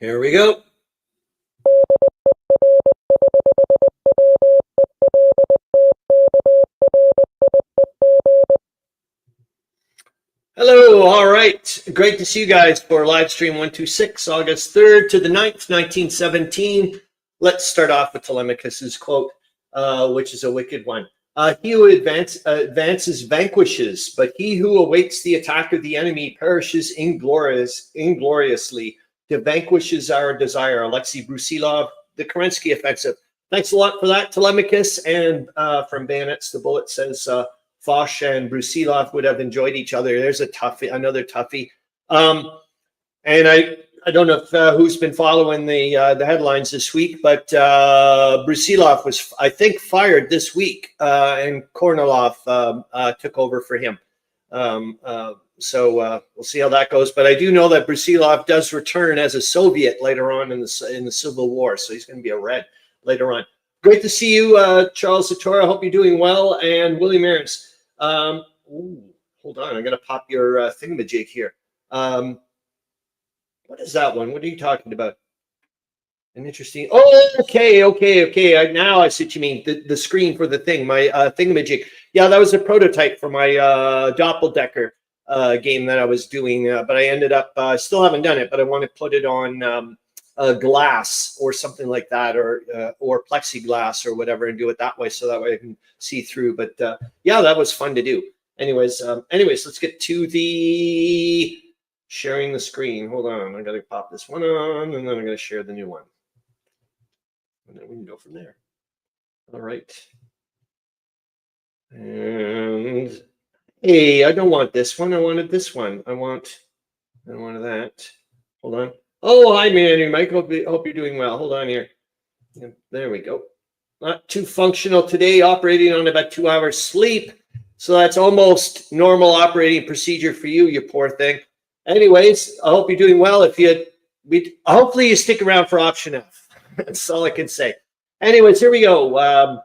Here we go. Hello, all right. Great to see you guys for live stream 126, August 3rd to the 9th, 1917. Let's start off with Tolemykus's quote, which is a wicked one. He who advances vanquishes, but he who awaits the attack of the enemy perishes ingloriously. To vanquish is our desire. Alexei Brusilov, the Kerensky Offensive. Thanks a lot for that, Tolemykus. And from Bayonets, the bullet says Foch and Brusilov would have enjoyed each other. There's a toughie, another toughie. And I don't know if, who's been following the headlines this week, but Brusilov was, I think, fired this week, and Kornilov took over for him. So we'll see how that goes. But I do know that Brusilov does return as a Soviet later on in the Civil War, so he's going to be a Red later on. Great to see you, Charles Latora. I hope you're doing well, and William Arends. Hold on, I'm going to pop your thingamajig here. What is that one? What are you talking about? An interesting. Oh, okay. Now I see what you mean. The screen for the thing, my thingamajig. Yeah, that was a prototype for my Doppeldecker game that I was doing, but I ended up still haven't done it. But I want to put it on glass or something like that, or plexiglass or whatever, and do it that way, so that way I can see through. But yeah, that was fun to do. Anyways, let's get to the sharing the screen. Hold on, I gotta pop this one on, and then I'm gonna share the new one, and then we can go from there. All right. And hey, I don't want this one. I wanted this one. I wanted that. Hold on. Oh, hi, Meandering, Mike. Hope you're doing well. Hold on here. There we go. Not too functional today. Operating on about 2 hours sleep, so that's almost normal operating procedure for you. You poor thing. Anyways, I hope you're doing well. Hopefully you stick around for option F. That's all I can say. Anyways, here we go.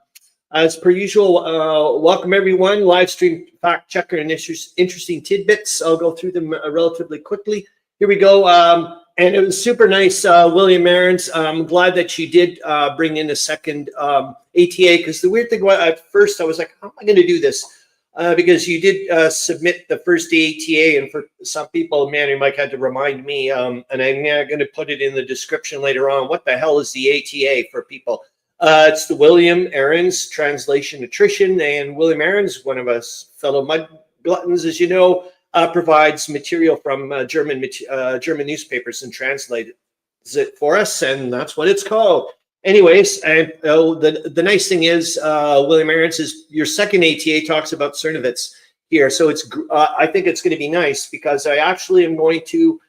As per usual, welcome everyone. Live stream fact checker and interesting tidbits. I'll go through them relatively quickly. Here we go. And it was super nice, William Arends. I'm glad that you did bring in a second ATA, because the weird thing at first I was like, how am I going to do this? Because you did submit the first ATA, and for some people, man, Mike had to remind me, and I'm going to put it in the description later on. What the hell is the ATA for people? It's the William Arends Translation Attrition, and William Arends, one of us fellow mud gluttons, as you know, provides material from German newspapers and translates it for us, and that's what it's called. Anyways, and the nice thing is, William Arends, is your second ATA talks about Cernovitz here, so it's I think it's going to be nice, because I actually am going to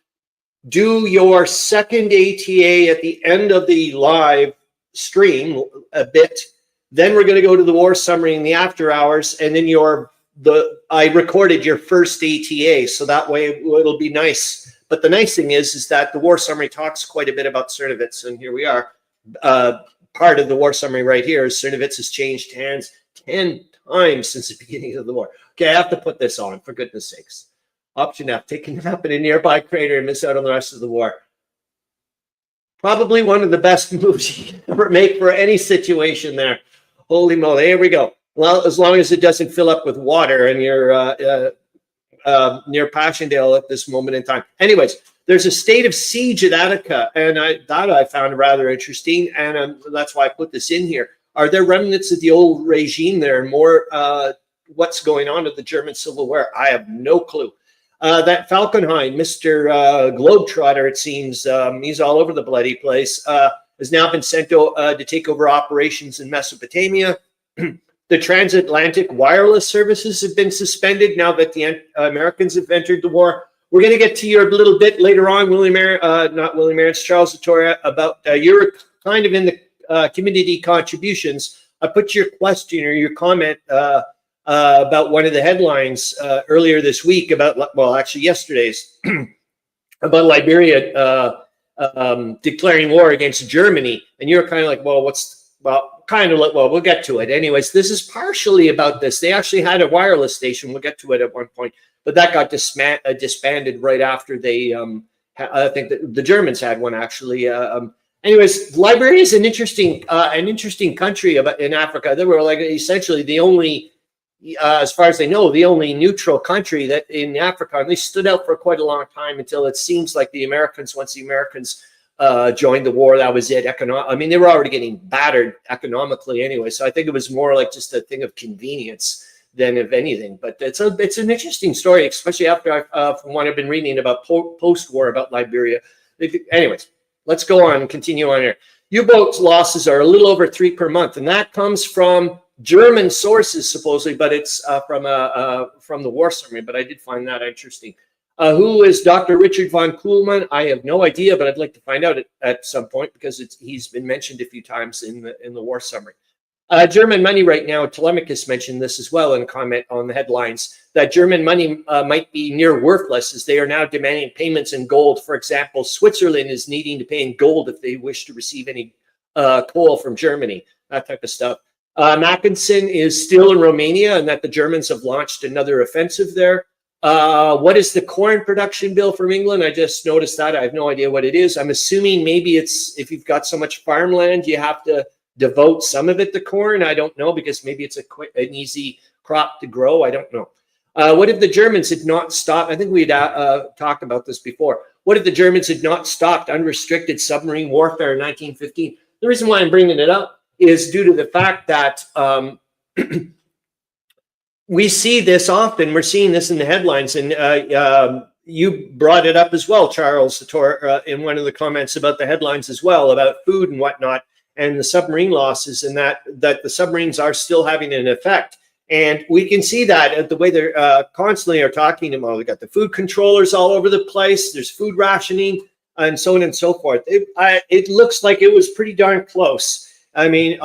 do your second ATA at the end of the live stream a bit. Then we're going to go to the war summary in the after hours, and then I recorded your first ATA, so that way it'll be nice. But the nice thing is that the war summary talks quite a bit about Cernovitz, and here we are. Part of the war summary right here is Cernovitz has changed hands 10 times since the beginning of the war. Okay, I have to put this on, for goodness sakes. Option F, take a nap in a nearby crater and miss out on the rest of the war. Probably one of the best moves you can ever make for any situation there. Holy moly, here we go. Well, as long as it doesn't fill up with water and you're near Passchendaele at this moment in time. Anyways, there's a state of siege at Attica, and I found rather interesting, and that's why I put this in here. Are there remnants of the old regime there, and more what's going on with the German Civil War? I have no clue. That Falkenhayn, Mr. Globetrotter, it seems, he's all over the bloody place, has now been sent to take over operations in Mesopotamia. The transatlantic wireless services have been suspended now that the Americans have entered the war. We're going to get to your little bit later on, not William Arends, Charles Latora, about you're kind of in the community contributions. I put your question or your comment about one of the headlines earlier this week about, well, actually yesterday's, about Liberia declaring war against Germany. And you're kind of like, well, we'll get to it. Anyways, this is partially about this. They actually had a wireless station. We'll get to it at one point, but that got disbanded right after they I think that the Germans had one actually. Anyways, Liberia is an interesting country in Africa. They were like essentially the only, as far as they know, the only neutral country that in Africa, and they stood out for quite a long time until it seems like once the Americans joined the war, that was it. I mean, they were already getting battered economically anyway, so I think it was more like just a thing of convenience than of anything. But it's an interesting story, especially after from what I've been reading about post-war about Liberia. Anyways, let's go on and continue on here. U-boat losses are a little over 3 per month, and that comes from German sources supposedly, but it's from the war summary. But I did find that interesting. Who is Dr. Richard von Kuhlmann? I have no idea, but I'd like to find out at some point because he's been mentioned a few times in the war summary. German money right now, Tolemykus mentioned this as well in a comment on the headlines, that German money might be near worthless as they are now demanding payments in gold. For example, Switzerland is needing to pay in gold if they wish to receive any coal from Germany, that type of stuff. Mackinson is still in Romania and that the Germans have launched another offensive there. What is the corn production bill from England? I just noticed that. I have no idea what it is. I'm assuming maybe it's if you've got so much farmland, you have to devote some of it to corn. I don't know, because maybe it's an easy crop to grow. I don't know. What if the Germans had not stopped? I think we'd talked about this before. What if the Germans had not stopped unrestricted submarine warfare in 1915? The reason why I'm bringing it up is due to the fact that we see this often. We're seeing this in the headlines, and you brought it up as well, Charles, in one of the comments about the headlines as well, about food and whatnot, and the submarine losses, and that the submarines are still having an effect. And we can see that the way they're constantly are talking about. We've got the food controllers all over the place. There's food rationing and so on and so forth. It looks like it was pretty darn close. I mean,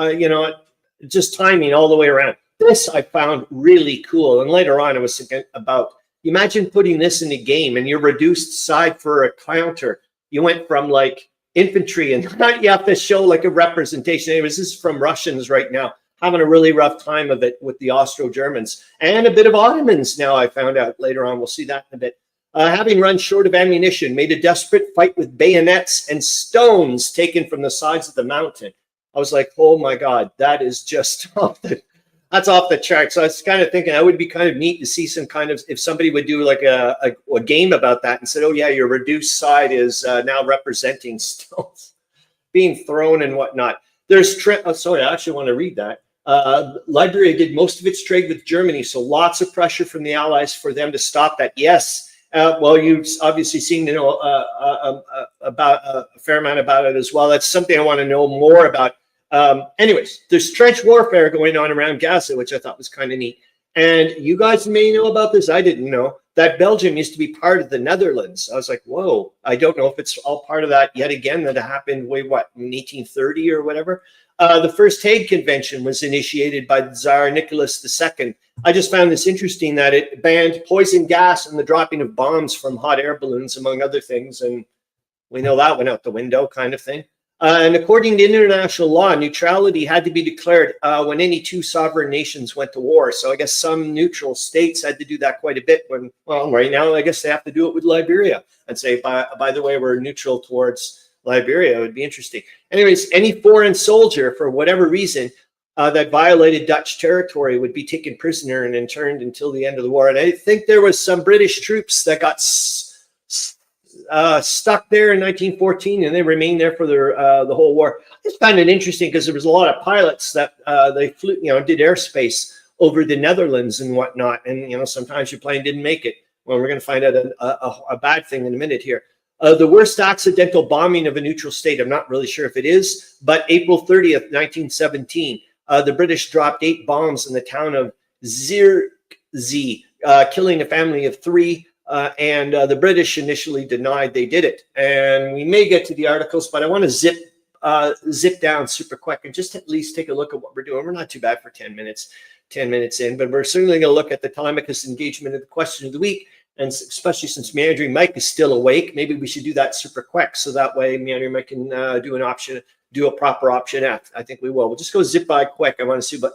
just timing all the way around. This I found really cool. And later on, I was thinking about, imagine putting this in a game and your reduced side for a counter. You went from like infantry, and you have to show like a representation. Anyways, this is from Russians right now, having a really rough time of it with the Austro-Germans and a bit of Ottomans now, I found out later on. We'll see that in a bit. Having run short of ammunition, made a desperate fight with bayonets and stones taken from the sides of the mountain. I was like, oh my God, that is just that's off the chart. So I was kind of thinking that would be kind of neat to see some kind of, if somebody would do like a game about that and said, oh yeah, your reduced side is now representing stones being thrown and whatnot. There's, sorry, I actually want to read that. Liberia did most of its trade with Germany, so lots of pressure from the Allies for them to stop that. Yes. Well, you've obviously seen, about a fair amount about it as well. That's something I want to know more about. Anyways, there's trench warfare going on around Gaza, which I thought was kind of neat. And you guys may know about this. I didn't know that Belgium used to be part of the Netherlands. I was like, whoa, I don't know if it's all part of that yet again, that happened way, in 1830 or whatever. The first Hague Convention was initiated by Tsar Nicholas II. I just found this interesting that it banned poison gas and the dropping of bombs from hot air balloons, among other things. And we know that went out the window kind of thing. And according to international law, neutrality had to be declared when any two sovereign nations went to war. So I guess some neutral states had to do that quite a bit when, well, right now, I guess they have to do it with Liberia and say, by the way, we're neutral towards Liberia. It would be interesting. Anyways, any foreign soldier, for whatever reason, that violated Dutch territory would be taken prisoner and interned until the end of the war. And I think there was some British troops that got stuck there in 1914, and they remained there for the whole war. I just found it interesting because there was a lot of pilots that they flew, did airspace over the Netherlands and whatnot, and sometimes your plane didn't make it. Well, we're going to find out a bad thing in a minute here. The worst accidental bombing of a neutral state, I'm not really sure if it is, but April 30th, 1917, the British dropped 8 bombs in the town of Zierikzee, killing a family of 3. And the British initially denied they did it. And we may get to the articles, but I want to zip down super quick and just at least take a look at what we're doing. We're not too bad for 10 minutes in, but we're certainly going to look at the Tolemykus engagement of the question of the week. And especially since Meandering Mike is still awake, maybe we should do that super quick. So that way Meandering Mike can do a proper option F. I think we will. We'll just go zip by quick. I want to see what,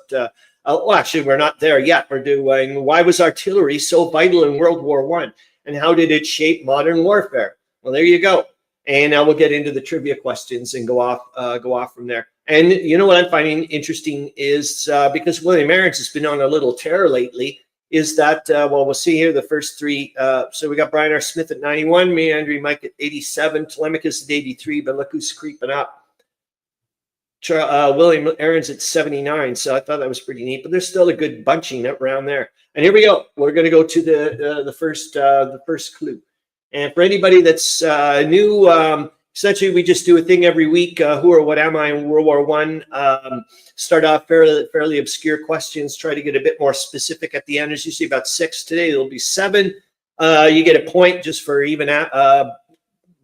well, actually, we're not there yet. We're doing, why was artillery so vital in World War I? And how did it shape modern warfare? Well, there you go. And now we'll get into the trivia questions and go off from there. And you know what I'm finding interesting is because William Arends has been on a little tear lately, is that, well, we'll see here the first three. So we got Brian R. Smith at 91, Meandering Mike at 87, Tolemykus at 83, but look who's creeping up. William Arends at 79, so I thought that was pretty neat, but there's still a good bunching around there. And here we go. We're going to go to the first clue. And for anybody that's new, essentially we just do a thing every week. Who or what am I in World War One? Start off fairly obscure questions. Try to get a bit more specific at the end. There's usually about 6 today. There'll be 7. You get a point just for even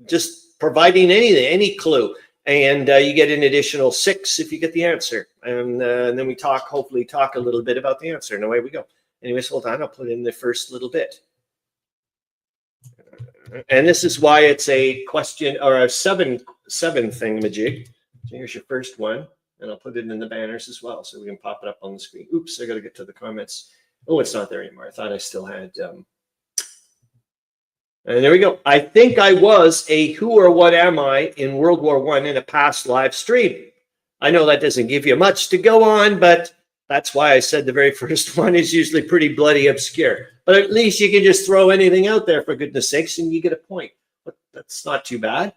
just providing any clue. And you get an additional 6 if you get the answer. And then we hopefully talk a little bit about the answer. And away we go. Anyways, hold on. I'll put in the first little bit. And this is why it's a question or a 7 thingamajig. So here's your first one. And I'll put it in the banners as well so we can pop it up on the screen. Oops, I got to get to the comments. Oh, it's not there anymore. I thought I still had... And there we go. I think I was a who or what am I in World War One in a past live stream. I know that doesn't give you much to go on, but that's why I said the very first one is usually pretty bloody obscure. But at least you can just throw anything out there for goodness sakes, and you get a point. But that's not too bad.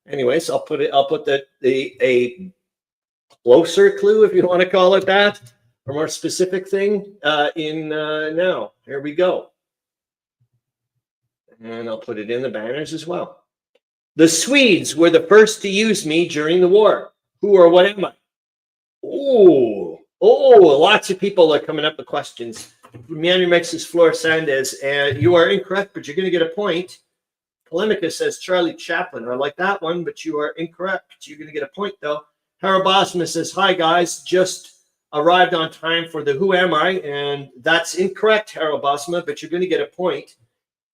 Anyways, I'll put a closer clue, if you want to call it that, or more specific thing in now. Here we go. And I'll put it in the banners as well. The Swedes were the first to use me during the war. Who or what am I? Oh, lots of people are coming up with questions. Meandering makes his Flor Sandez, and you are incorrect, but you're going to get a point. Tolemykus says Charlie Chaplin. I like that one, but you are incorrect. You're going to get a point, though. Harro Bosma says, hi, guys. Just arrived on time for the who am I? And that's incorrect, Harro Bosma, but you're going to get a point.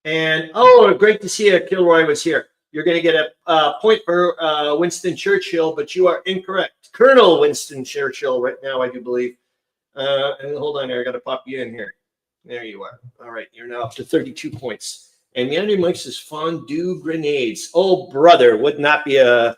And, oh, great to see you. Kilroy was here. You're going to get a point for Winston Churchill, but you are incorrect. Colonel Winston Churchill right now, I do believe. And hold on there. I got to pop you in here. There you are. All right. You're now up to 32 points. And Meandering Mike says fondue grenades. Oh, brother. Wouldn't that be a...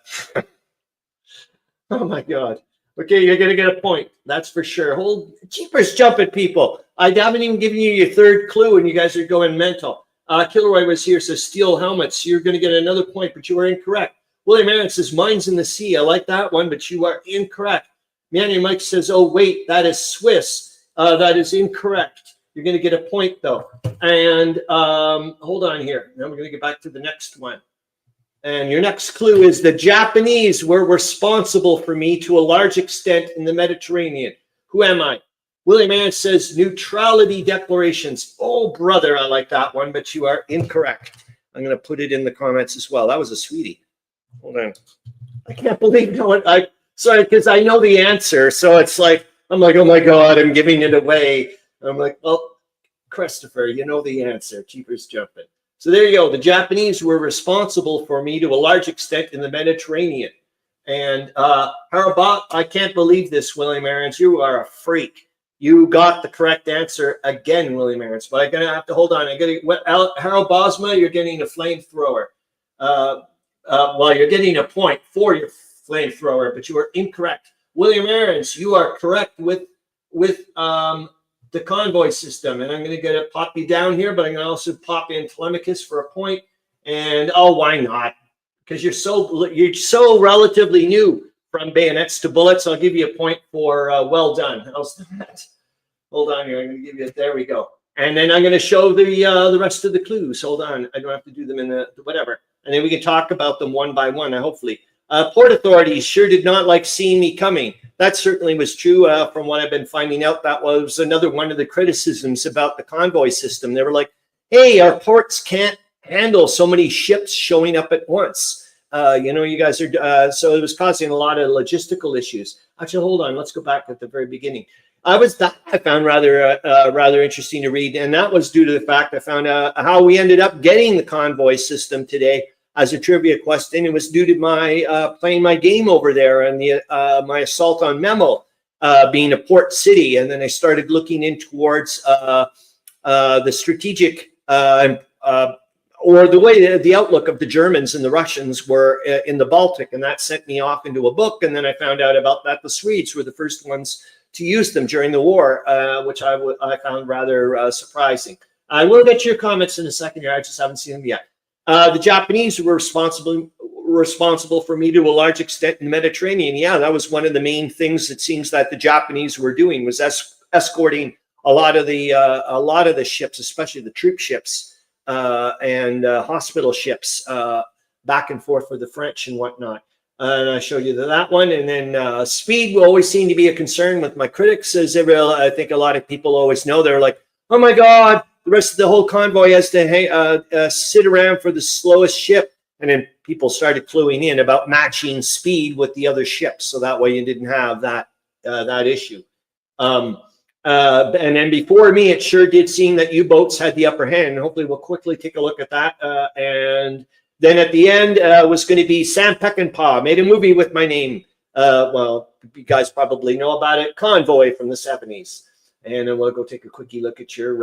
Oh, my God. Okay, you're going to get a point. That's for sure. Hold jeepers jumping, people. I haven't even given you your third clue, and you guys are going mental. Kilroy was here, says steel helmets. You're going to get another point, but you are incorrect. William Arends says mines in the sea. I like that one, but you are incorrect. Meandering Mike says, oh, wait, that is Swiss. That is incorrect. You're going to get a point, though. And hold on here. Now we're going to get back to the next one. And your next clue is the Japanese were responsible for me to a large extent in the Mediterranean. Who am I? William Arends says neutrality declarations. Oh, brother, I like that one, but you are incorrect. I'm going to put it in the comments as well. That was a sweetie. Hold on. I can't believe sorry, because I know the answer. So it's like, I'm like, oh my God, I'm giving it away. I'm like, well, Christopher, you know the answer. Cheapers jumping. So there you go. The Japanese were responsible for me to a large extent in the Mediterranean. And Harro, I can't believe this, William Arends. You are a freak. You got the correct answer again, William Arends. But I'm going to have to hold on. Harro Bosma, you're getting a flamethrower. Well, you're getting a point for your flamethrower, but you are incorrect. William Arends, you are correct with the convoy system. And I'm going to pop you down here, but I'm going to also pop in Tolemykus for a point. And, oh, why not? Because you're so relatively new from bayonets to bullets. I'll give you a point for well done. How's that? Hold on here. I'm going to give you it. There we go. And then I'm going to show the rest of the clues. Hold on. I don't have to do them in the whatever. And then we can talk about them one by one, hopefully. Port authorities sure did not like seeing me coming. That certainly was true from what I've been finding out. That was another one of the criticisms about the convoy system. They were like, hey, our ports can't handle so many ships showing up at once. You guys are, so it was causing a lot of logistical issues. Actually, hold on. Let's go back at the very beginning. I found rather interesting to read, and that was due to the fact I found how we ended up getting the convoy system today as a trivia question. It was due to my playing my game over there and my assault on Memo being a port city, and then I started looking in towards the strategic or the way the outlook of the Germans and the Russians were in the Baltic, and that sent me off into a book. And then I found out about that the Swedes were the first ones to use them during the war, which I found rather surprising. I will get your comments in a second here. I just haven't seen them yet. The Japanese were responsible for me to a large extent in the Mediterranean. Yeah, that was one of the main things it seems that the Japanese were doing, was escorting a lot of the ships, especially the troop ships and hospital ships, back and forth for the French and whatnot. And I showed you that one. And then speed will always seem to be a concern with my critics, as I think a lot of people always know. They're like, oh my God, the rest of the whole convoy has to sit around for the slowest ship. And then people started cluing in about matching speed with the other ships, so that way you didn't have that issue. And then before me, it sure did seem that U-boats had the upper hand. Hopefully, we'll quickly take a look at that. And then at the end was going to be Sam Peckinpah, made a movie with my name. Well, you guys probably know about it, Convoy from the 70s. And then we'll go take a quickie look at your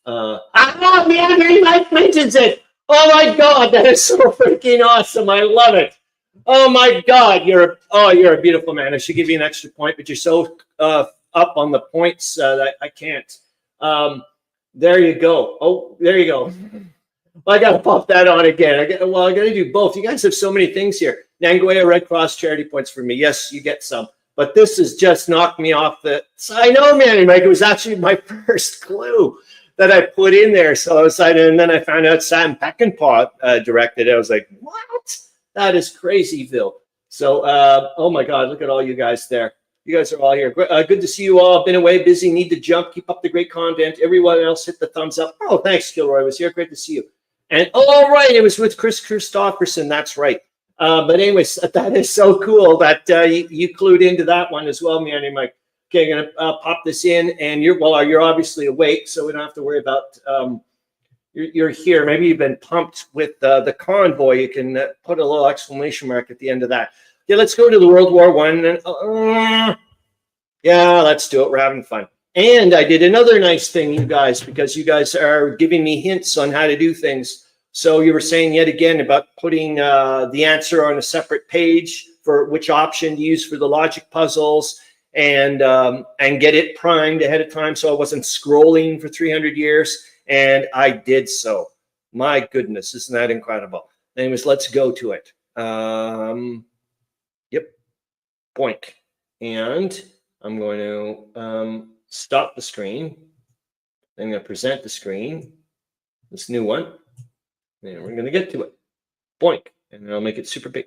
Meandering Life mentions it. Oh my God, that is so freaking awesome. I love it. Oh my God, you're a beautiful man. I should give you an extra point, but you're so up on the points that I can't. There you go. Oh, there you go. Well, I got to pop that on again. I got to do both. You guys have so many things here. Nangoya Red Cross charity points for me. Yes, you get some. But this has just knocked me off the... I know, man. It was actually my first clue that I put in there. So I was like, and then I found out Sam Peckinpah directed it. I was like, what? That is crazyville. So, oh my God, look at all you guys there. You guys are all here. Good to see you all. Been away, busy, need to jump. Keep up the great content. Everyone else hit the thumbs up. Oh, thanks, Kilroy was here. Great to see you. And all right, it was with Chris Christopherson. That's right. But anyways, that is so cool that you clued into that one as well, man. Mike. Okay, I'm gonna pop this in, and you're obviously awake, so we don't have to worry about you're here. Maybe you've been pumped with the convoy. You can put a little exclamation mark at the end of that. Okay, let's go to the World War One. Yeah, let's do it. We're having fun. And I did another nice thing, you guys, because you guys are giving me hints on how to do things. So you were saying yet again about putting the answer on a separate page for which option to use for the logic puzzles. And get it primed ahead of time so I wasn't scrolling for 300 years. And I did so. My goodness, isn't that incredible? Anyways, let's go to it. Yep. Boink. And I'm going to stop the screen. I'm going to present the screen, this new one. And we're going to get to it. Boink. And then I'll make it super big.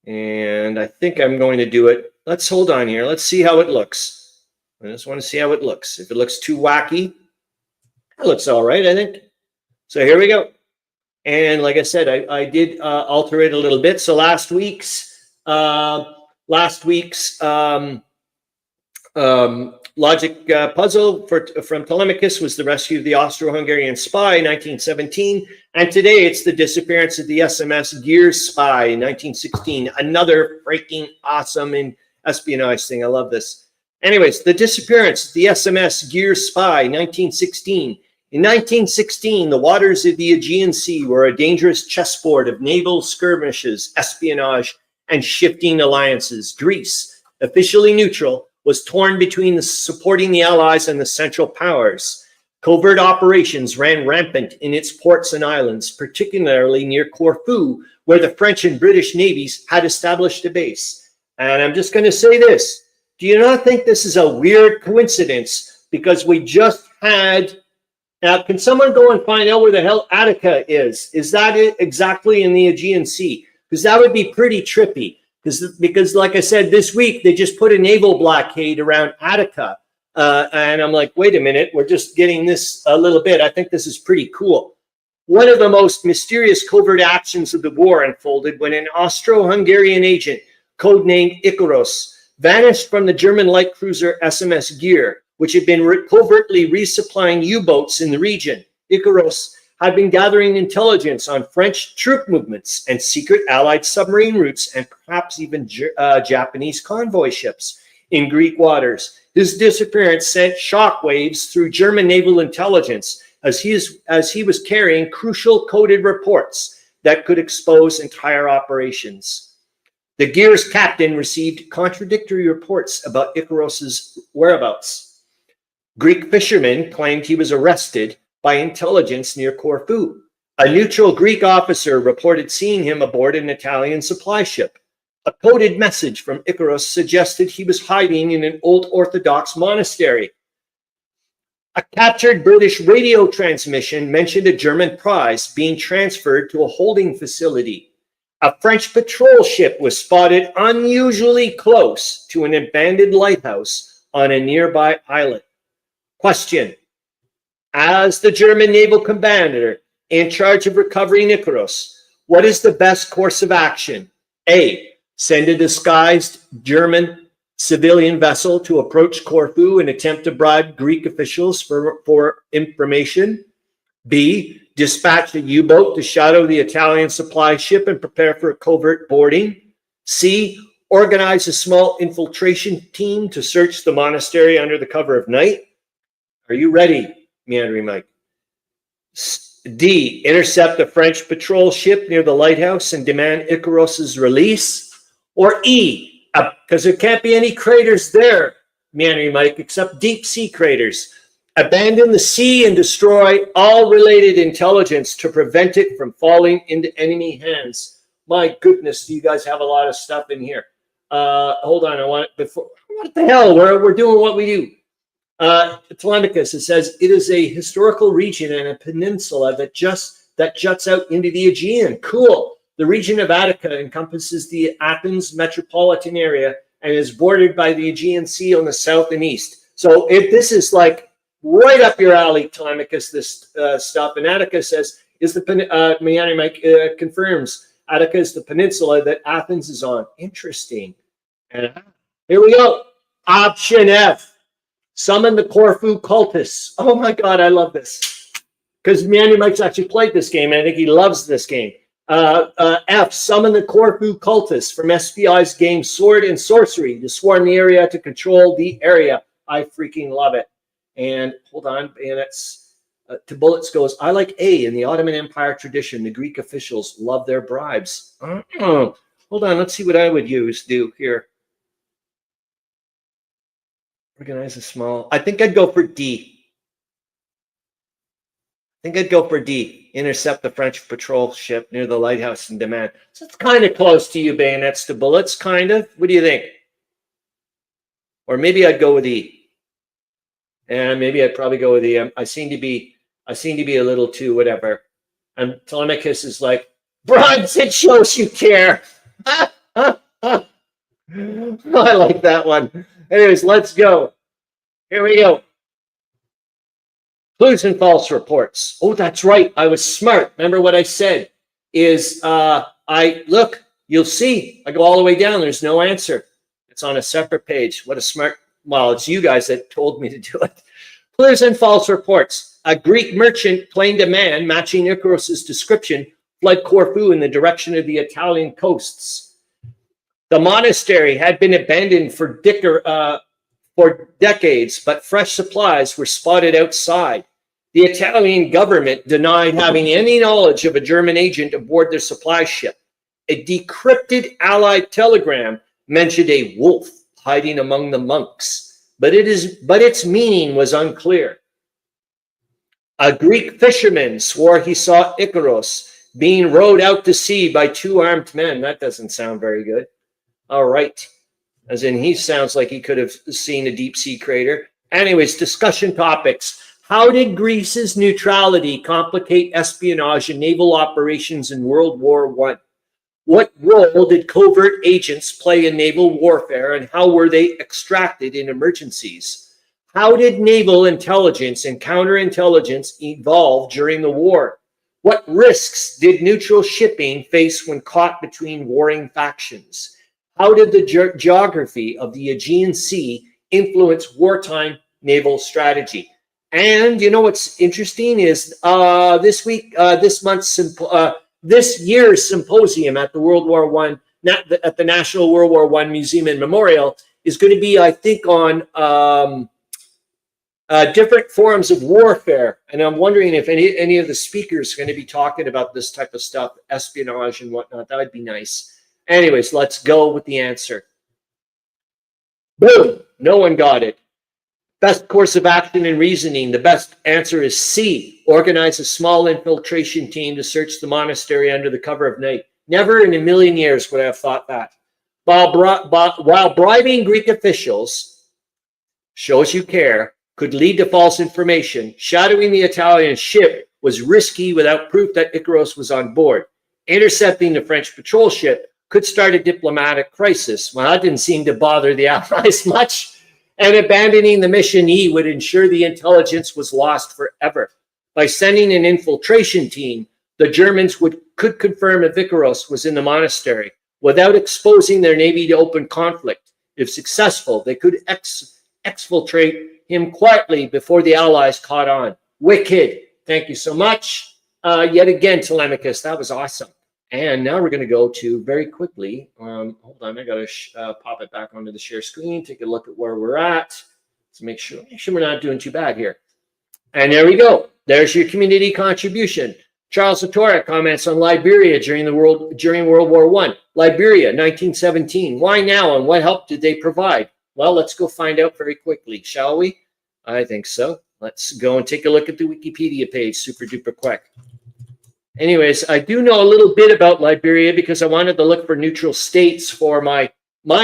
And I think I'm going to do it. Let's hold on here. Let's see how it looks. I just want to see how it looks. If it looks too wacky, it looks all right, I think. So here we go. And like I said, I did alter it a little bit. So last week's logic puzzle from Tolemykus was the rescue of the Austro-Hungarian spy in 1917. And today it's the disappearance of the SMS Gears spy in 1916. Another freaking awesome espionage thing. I love this. Anyways, the disappearance of the SMS Gears spy, 1916. In 1916, the waters of the Aegean Sea were a dangerous chessboard of naval skirmishes, espionage, and shifting alliances. Greece, officially neutral, was torn between supporting the Allies and the Central Powers. Covert operations ran rampant in its ports and islands, particularly near Corfu, where the French and British navies had established a base. And I'm just going to say this. Do you not think this is a weird coincidence? Because we just had... Now, can someone go and find out where the hell Attica is? Is that it exactly in the Aegean Sea? Because that would be pretty trippy. Because, like I said, this week they just put a naval blockade around Attica. And I'm like, wait a minute, we're just getting this a little bit. I think this is pretty cool. One of the most mysterious covert actions of the war unfolded when an Austro-Hungarian agent, codenamed Icarus, vanished from the German light cruiser SMS Gear, which had been covertly resupplying U-boats in the region. Icarus had been gathering intelligence on French troop movements and secret Allied submarine routes and perhaps even Japanese convoy ships in Greek waters. His disappearance sent shockwaves through German naval intelligence as he was carrying crucial coded reports that could expose entire operations. The Gear's captain received contradictory reports about Ikaros's whereabouts. Greek fishermen claimed he was arrested by intelligence near Corfu. A neutral Greek officer reported seeing him aboard an Italian supply ship. A coded message from Ikaros suggested he was hiding in an old Orthodox monastery. A captured British radio transmission mentioned a German prize being transferred to a holding facility. A French patrol ship was spotted unusually close to an abandoned lighthouse on a nearby islet. Question: as the German naval commander in charge of recovering Ikaros, what is the best course of action? A. Send a disguised German civilian vessel to approach Corfu and attempt to bribe Greek officials for information. B. Dispatch a U-boat to shadow the Italian supply ship and prepare for a covert boarding. C. Organize a small infiltration team to search the monastery under the cover of night. Are you ready, Meandering Mike? D. Intercept a French patrol ship near the lighthouse and demand Ikaros's release. Or E, because there can't be any craters there, Meandering Mike, except deep sea craters. Abandon the sea and destroy all related intelligence to prevent it from falling into enemy hands. My goodness, do you guys have a lot of stuff in here? Hold on, I want it before. What the hell? We're doing what we do. Tolemykus, it says it is a historical region and a peninsula that juts out into the Aegean. Cool. The region of Attica encompasses the Athens metropolitan area and is bordered by the Aegean Sea on the south and east. So if this is like right up your alley, Tolemykus, this stuff. And Attica says is the Meandering Mike confirms Attica is the peninsula that Athens is on. Interesting. And here we go. Option F. Summon the Corfu cultists. Oh my God, I love this. Because Meandering Mike's actually played this game, and I think he loves this game. F. Summon the Corfu cultists from SPI's game Sword and Sorcery to swarm the area to control the area. I freaking love it. And hold on, and it's Tid-Bits goes, I like A. In the Ottoman Empire tradition, the Greek officials love their bribes. Hold on, let's see what I would do here. Organize a small. I think I'd go for D. Intercept the French patrol ship near the lighthouse and demand. So it's kind of close to you, bayonets to bullets, kind of. What do you think? Or maybe I'd go with E. And maybe I'd probably go with E. I seem to be a little too whatever. And Tolemykus is like, bribes, it shows you care. I like that one. Anyways, let's go. Here we go. Clues and false reports. Oh, that's right. I was smart. Remember what I said is look, you'll see. I go all the way down. There's no answer. It's on a separate page. What a smart, well, it's you guys that told me to do it. Clues and false reports. A Greek merchant claimed a man matching Ikaros's description fled Corfu in the direction of the Italian coasts. The monastery had been abandoned for decades, but fresh supplies were spotted outside. The Italian government denied having any knowledge of a German agent aboard their supply ship. A decrypted Allied telegram mentioned a wolf hiding among the monks, but its meaning was unclear. A Greek fisherman swore he saw Ikaros being rowed out to sea by two armed men. That doesn't sound very good. All right. As in, he sounds like he could have seen a deep sea crater. Anyways, discussion topics. How did Greece's neutrality complicate espionage and naval operations in World War I? What role did covert agents play in naval warfare, and how were they extracted in emergencies? How did naval intelligence and counterintelligence evolve during the war? What risks did neutral shipping face when caught between warring factions? How did the geography of the Aegean Sea influence wartime naval strategy? And you know what's interesting is this year's symposium at the World War I, at the National World War I Museum and Memorial, is going to be, I think, on different forms of warfare. And I'm wondering if any of the speakers are going to be talking about this type of stuff, espionage and whatnot. That would be nice. Anyways, let's go with the answer. Boom. No one got it. Best course of action and reasoning. The best answer is C. Organize a small infiltration team to search the monastery under the cover of night. Never in a million years would I have thought that. While bribing Greek officials shows you care, could lead to false information, shadowing the Italian ship was risky without proof that Icarus was on board. Intercepting the French patrol ship could start a diplomatic crisis. Well, that didn't seem to bother the Allies much. And abandoning the mission E would ensure the intelligence was lost forever. By sending an infiltration team, the Germans could confirm if Icarus was in the monastery without exposing their navy to open conflict. If successful, they could exfiltrate him quietly before the Allies caught on. Wicked. Thank you so much. Yet again, Tolemykus, that was awesome. And now we're going to go to very quickly. Hold on, I got to pop it back onto the share screen. Take a look at where we're at. Let's make sure we're not doing too bad here. And there we go. There's your community contribution. Charles Latora comments on Liberia during World War I. Liberia, 1917. Why now, and what help did they provide? Well, let's go find out very quickly, shall we? I think so. Let's go and take a look at the Wikipedia page, super duper quick. Anyways, I do know a little bit about Liberia because I wanted to look for neutral states for my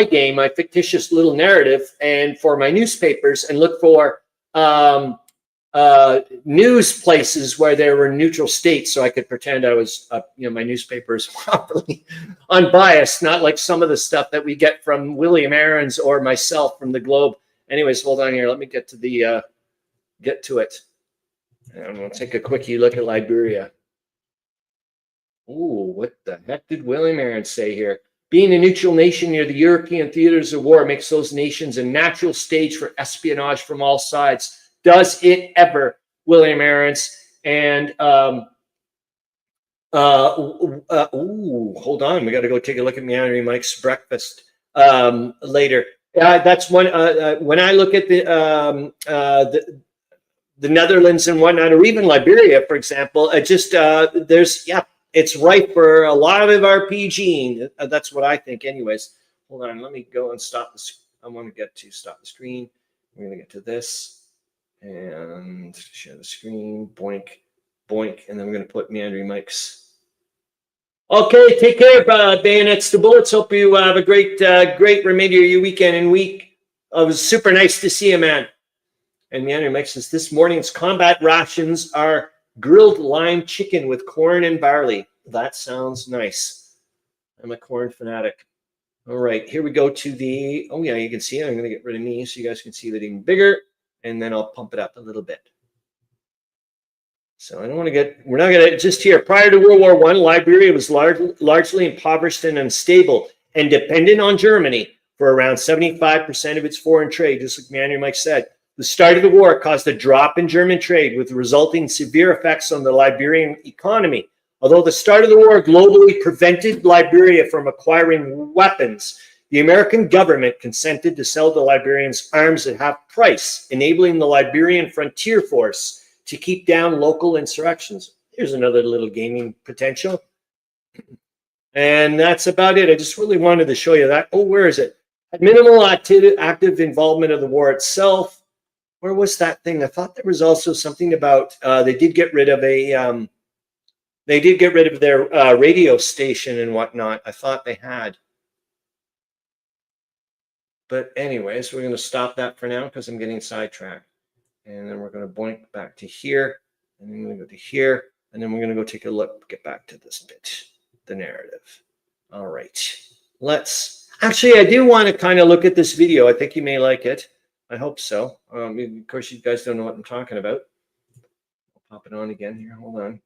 game, my fictitious little narrative, and for my newspapers, and look for news places where there were neutral states, so I could pretend I was, my newspaper is properly unbiased, not like some of the stuff that we get from William Arends or myself from the Globe. Anyways, hold on here. Let me get to it. And we'll take a quickie look at Liberia. Ooh, what the heck did William Arends say here? Being a neutral nation near the European theaters of war makes those nations a natural stage for espionage from all sides. Does it ever, William Arends? And hold on, we got to go take a look at Meandering Mike's breakfast later. That's one. When I look at the Netherlands and whatnot, or even Liberia, for example, it's ripe for a lot of RPG. That's what I think, anyways. Hold on, let me go and stop this. I want to stop the screen. We're going to get to this. And share the screen, boink, boink, and then we're going to put Meandering Mike's. Okay, take care, Bayonets to Bullets. Hope you have a great remainder of your weekend and week. It was super nice to see you, man. And Meandering Mike says, this morning's combat rations are grilled lime chicken with corn and barley. That sounds nice. I'm a corn fanatic. All right, here we go to the, oh yeah, you can see it. I'm going to get rid of me so you guys can see that even bigger. And then I'll pump it up a little bit. So I don't want to we're not going to, just here, prior to World War I, Liberia was largely impoverished and unstable and dependent on Germany for around 75% of its foreign trade, just like Meandering Mike said. The start of the war caused a drop in German trade with resulting severe effects on the Liberian economy. Although the start of the war globally prevented Liberia from acquiring weapons, the American government consented to sell the Liberians arms at half price, enabling the Liberian Frontier Force to keep down local insurrections. Here's another little gaming potential. And that's about it. I just really wanted to show you that. Oh, where is it? Minimal active involvement of the war itself. Where was that thing? I thought there was also something about they did get rid of their radio station and whatnot. I thought they had. But anyways, we're going to stop that for now because I'm getting sidetracked. And then we're going to boink back to here. And then we're going to go to here. And then we're going to go take a look, get back to this bit, the narrative. All right. Actually, I do want to kind of look at this video. I think you may like it. I hope so. Of course, you guys don't know what I'm talking about. I'll pop it on again here. Hold on.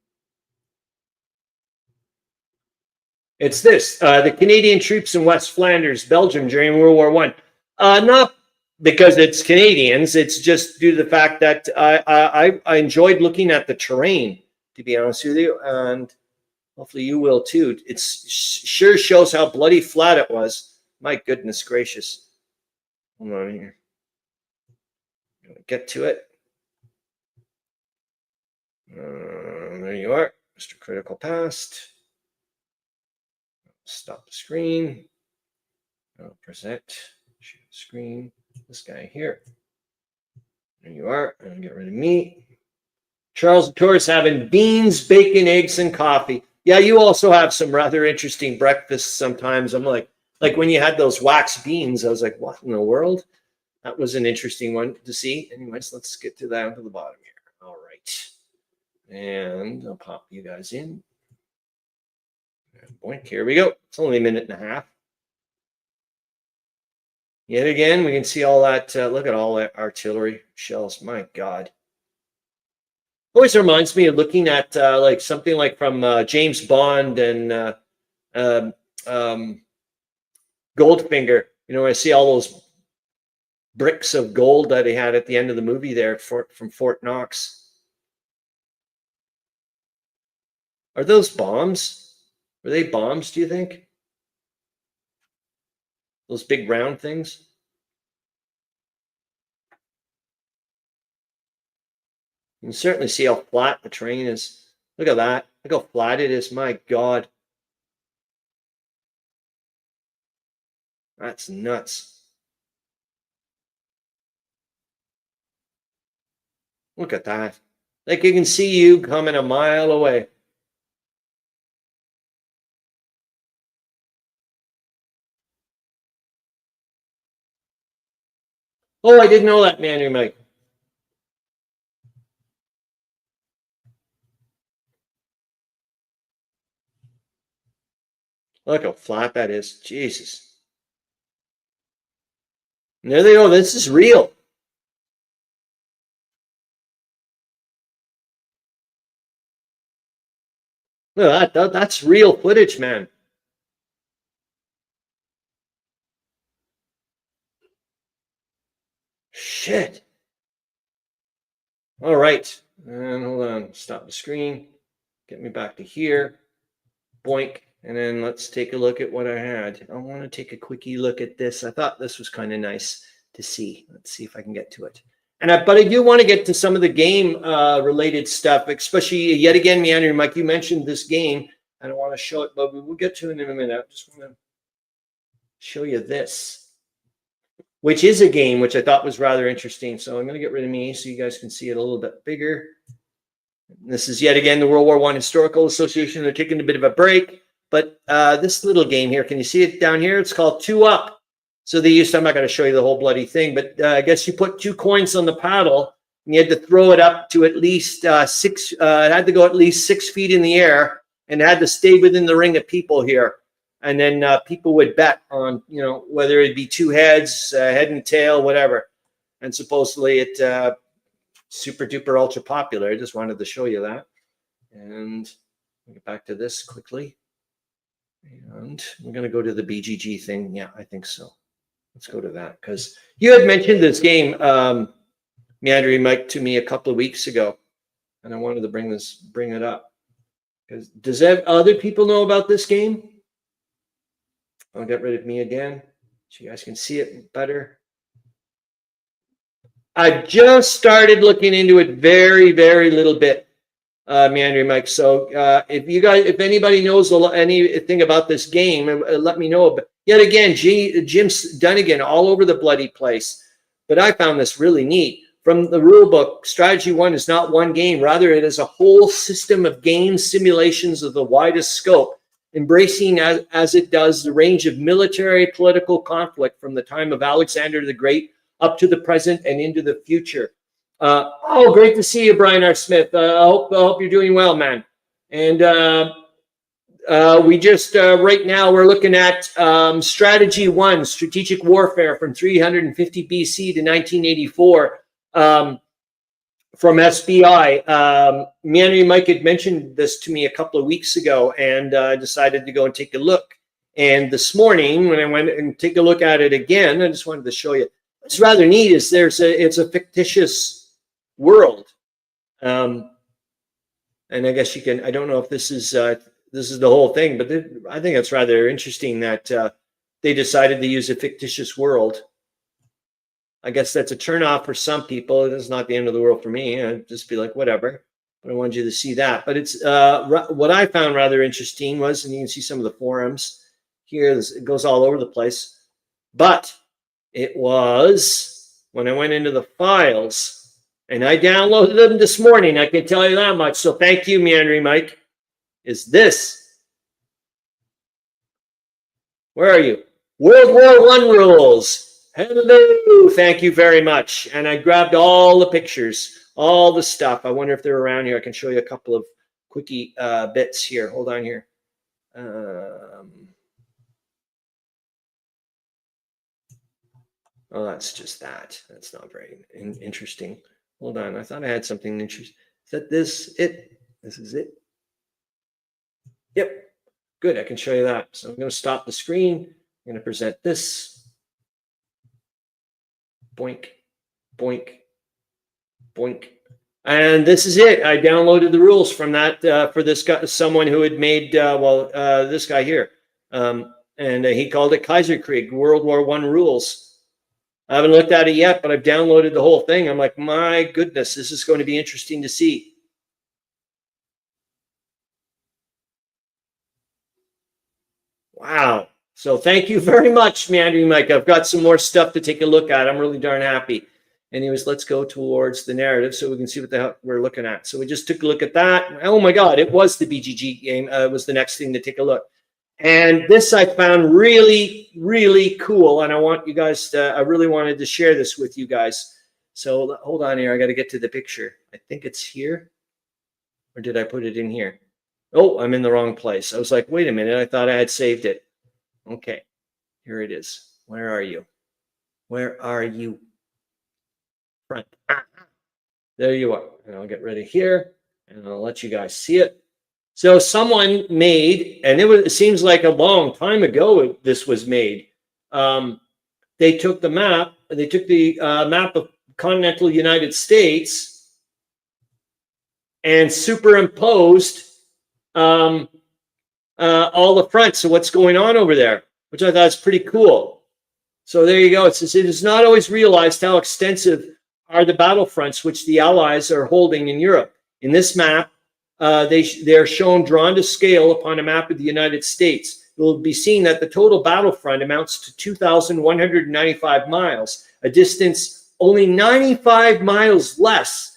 It's this. The Canadian troops in West Flanders, Belgium during World War I. Not because it's Canadians. It's just due to the fact that I enjoyed looking at the terrain, to be honest with you. And hopefully you will too. It sure shows how bloody flat it was. My goodness gracious. Hold on here. Get to it. There you are, Mr. Critical Past. Stop the screen. Present. Share the screen. This guy here. There you are. And get rid of me. Charles Latora's having beans, bacon, eggs, and coffee. Yeah, you also have some rather interesting breakfasts sometimes. I'm like when you had those wax beans, I was like, what in the world? That was an interesting one to see. Anyways, let's get to that to the bottom here. All right. And I'll pop you guys in. Boink, here we go. It's only a minute and a half. Yet again, we can see all that. Look at all that artillery shells. My God. Always reminds me of looking at like something like from James Bond and Goldfinger. You know, I see all those bricks of gold that he had at the end of the movie there from Fort Knox. Are those bombs? Were they bombs, do you think? Those big round things? You can certainly see how flat the terrain is. Look at that. Look how flat it is. My God. That's nuts. Look at that. Like you can see you coming a mile away. Oh, I didn't know that, Meandering Mike. Look how flat that is. Jesus. And there they go. This is real. Look at that. That's real footage, man. Shit. All right. And hold on. Stop the screen. Get me back to here. Boink. And then let's take a look at what I had. I want to take a quickie look at this. I thought this was kind of nice to see. Let's see if I can get to it. But I do want to get to some of the game related stuff, especially yet again, Meandering Mike, you mentioned this game. I don't want to show it, but we'll get to it in a minute. I just want to show you this, which is a game which I thought was rather interesting. So I'm going to get rid of me so you guys can see it a little bit bigger. This is yet again the World War I Historical Association. They're taking a bit of a break. But this little game here, can you see it down here? It's called 2 Up. So they used to, I'm not going to show you the whole bloody thing, but I guess you put 2 coins on the paddle and you had to throw it up to at least it had to go at least 6 feet in the air and it had to stay within the ring of people here. And then people would bet on, you know, whether it'd be 2 heads, head and tail, whatever. And supposedly it super duper ultra popular. I just wanted to show you that. And we'll get back to this quickly. And we're going to go to the BGG thing. Yeah, I think so. Let's go to that because you had mentioned this game, Meandering Mike, to me a couple of weeks ago, and I wanted to bring it up. Because does other people know about this game? I'll get rid of me again so you guys can see it better. I just started looking into it very, very little bit. Meandering Mike. So if anybody knows anything about this game, let me know. But yet again, Jim's Dunnigan all over the bloody place. But I found this really neat. From the rule book, Strategy 1 is not one game. Rather, it is a whole system of game simulations of the widest scope, embracing as it does the range of military political conflict from the time of Alexander the Great up to the present and into the future. Great to see you, Brian R. Smith. I hope you're doing well, man. And we just right now we're looking at Strategy 1, Strategic Warfare from 350 BC to 1984 from SBI. Meandering Mike had mentioned this to me a couple of weeks ago, and I decided to go and take a look. And this morning, when I went and take a look at it again, I just wanted to show you. What's rather neat is it's a fictitious world, and I guess you can. I don't know if this is the whole thing, but I think it's rather interesting that they decided to use a fictitious world. I guess that's a turnoff for some people. It's not the end of the world for me. I'd just be like, whatever. but I wanted you to see that. But it's what I found rather interesting was, and you can see some of the forums here. It goes all over the place. But it was when I went into the files, and I downloaded them this morning. I can tell you that much. So thank you, Meandering Mike. Is this? Where are you? World War I rules. Hello. Thank you very much. And I grabbed all the pictures, all the stuff. I wonder if they're around here. I can show you a couple of quickie bits here. Hold on here. Oh, that's just that. That's not very interesting. Hold on. I thought I had something interesting. Is that this it? This is it. Yep. Good. I can show you that. So I'm going to stop the screen. I'm going to present this. Boink, boink, boink. And this is it. I downloaded the rules from that for this guy, someone who had made, this guy here. And he called it Kaiserkrieg, World War I rules. I haven't looked at it yet, but I've downloaded the whole thing. I'm like, my goodness, this is going to be interesting to see. Wow. So thank you very much, Meandering Mike. I've got some more stuff to take a look at. I'm really darn happy. Anyways, let's go towards the narrative so we can see what the hell we're looking at. So we just took a look at that. Oh my God, it was the BGG game. It was the next thing to take a look. And this I found really, really cool. And I want you guys to, I really wanted to share this with you guys. So hold on here. I got to get to the picture. I think it's here. Or did I put it in here? Oh, I'm in the wrong place. I was like, wait a minute. I thought I had saved it. Okay, here it is. Where are you? Where are you? Front. There you are. And I'll get rid of here and I'll let you guys see it. So someone made, and it seems like a long time ago this was made. They took the map, map of continental United States and superimposed all the fronts of what's going on over there, which I thought was pretty cool. So there you go. It says, it is not always realized how extensive are the battlefronts which the Allies are holding in Europe. In this map, they are shown drawn to scale upon a map of the United States. It will be seen that the total battlefront amounts to 2,195 miles, a distance only 95 miles less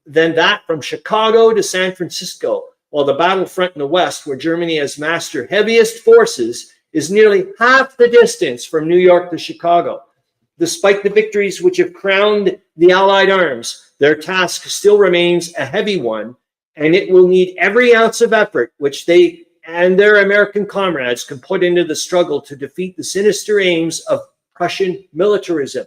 than that from Chicago to San Francisco, while the battlefront in the West, where Germany has massed her heaviest forces, is nearly half the distance from New York to Chicago. Despite the victories which have crowned the Allied arms, their task still remains a heavy one, and it will need every ounce of effort which they and their American comrades can put into the struggle to defeat the sinister aims of Prussian militarism.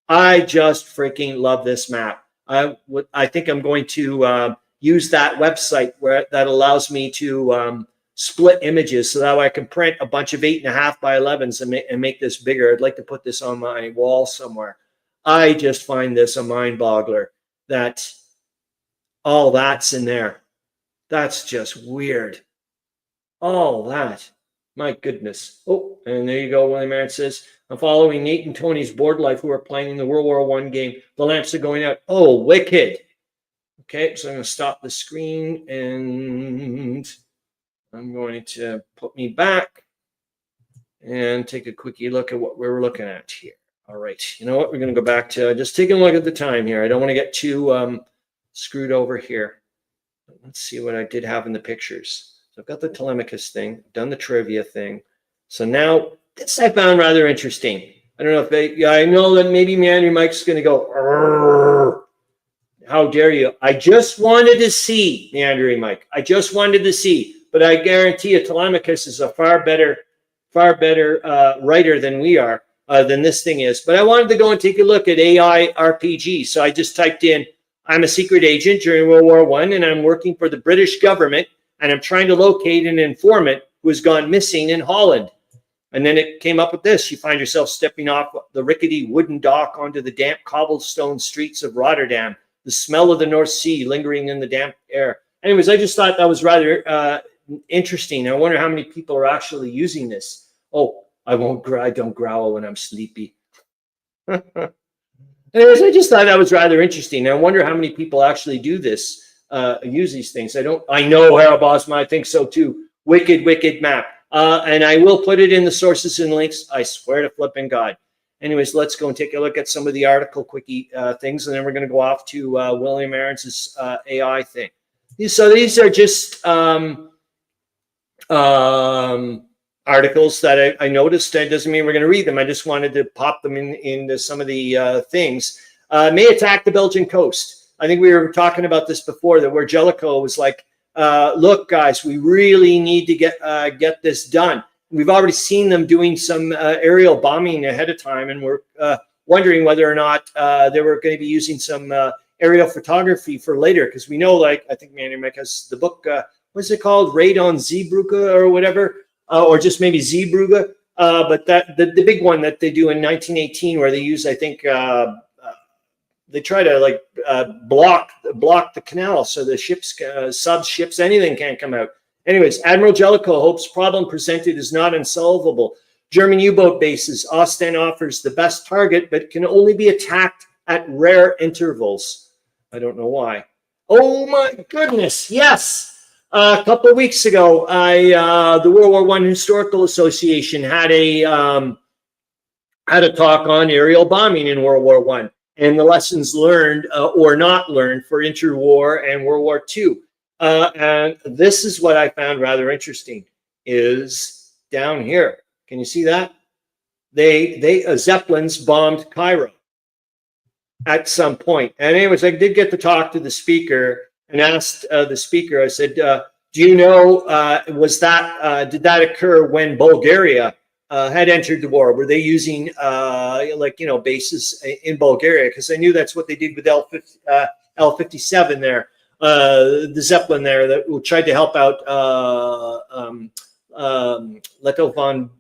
I just freaking love this map. I think I'm going to use that website that allows me to split images so that I can print a bunch of 8.5 by 11s and make this bigger. I'd like to put this on my wall somewhere. I just find this a mind boggler that all that's in there. That's just weird. All that. My goodness. Oh, and there you go. William Arends says, I'm following Nate and Tony's board life who are playing the World War I game. The lamps are going out. Oh, wicked. Okay, so I'm going to stop the screen and I'm going to put me back and take a quickie look at what we're looking at here. All right, you know what? We're going to go back to just taking a look at the time here. I don't want to get too screwed over here. Let's see what I did have in the pictures. So I've got the Tolemykus thing, done the trivia thing. So now this I found rather interesting. I don't know if I know that maybe Meandering Mike's going to go, Arr! How dare you? I just wanted to see, Meandering Mike. I just wanted to see, but I guarantee you Tolemykus is a far better writer than we are, than this thing is. But I wanted to go and take a look at AI RPG. So I just typed in, I'm a secret agent during World War I, and I'm working for the British government, and I'm trying to locate an informant who has gone missing in Holland. And then it came up with this. You find yourself stepping off the rickety wooden dock onto the damp cobblestone streets of Rotterdam, the smell of the North Sea lingering in the damp air. Anyways, I just thought that was rather interesting. I wonder how many people are actually using this. Oh, I don't growl when I'm sleepy. Anyways, I just thought that was rather interesting. I wonder how many people actually do this use these things. I know, Harro Bosma, I think so too. Wicked map. And I will put it in the sources and links. I swear to flipping God. Anyways, let's go and take a look at some of the article quickie things, and then we're going to go off to William Arends' AI thing. So these are just articles that I noticed. That doesn't mean we're going to read them. I just wanted to pop them into some of the things. May attack the Belgian coast. I think we were talking about this before, that where Jellicoe was like, look, guys, we really need to get this done. We've already seen them doing some aerial bombing ahead of time, and we're wondering whether or not they were going to be using some aerial photography for later, because we know, like, I think Meandering has the book, what's it called, Raid on Zeebrugge or whatever, or just maybe Zeebrugge, but that the big one that they do in 1918, where they use, I think, they try to like block the canal so the ships, sub-ships, anything can't come out. Anyways, Admiral Jellicoe hopes problem presented is not unsolvable. German U-boat bases. Ostend offers the best target, but can only be attacked at rare intervals. I don't know why. Oh my goodness! Yes, a couple of weeks ago, the World War I Historical Association had a talk on aerial bombing in World War I and the lessons learned or not learned for interwar and World War II. And this is what I found rather interesting, is down here. Can you see that? They Zeppelins bombed Cairo at some point. And anyways, I did get to talk to the speaker and asked the speaker, I said, do you know, did that occur when Bulgaria had entered the war? Were they using bases in Bulgaria? Because I knew that's what they did with L-57 there. The Zeppelin there that tried to help out Leto von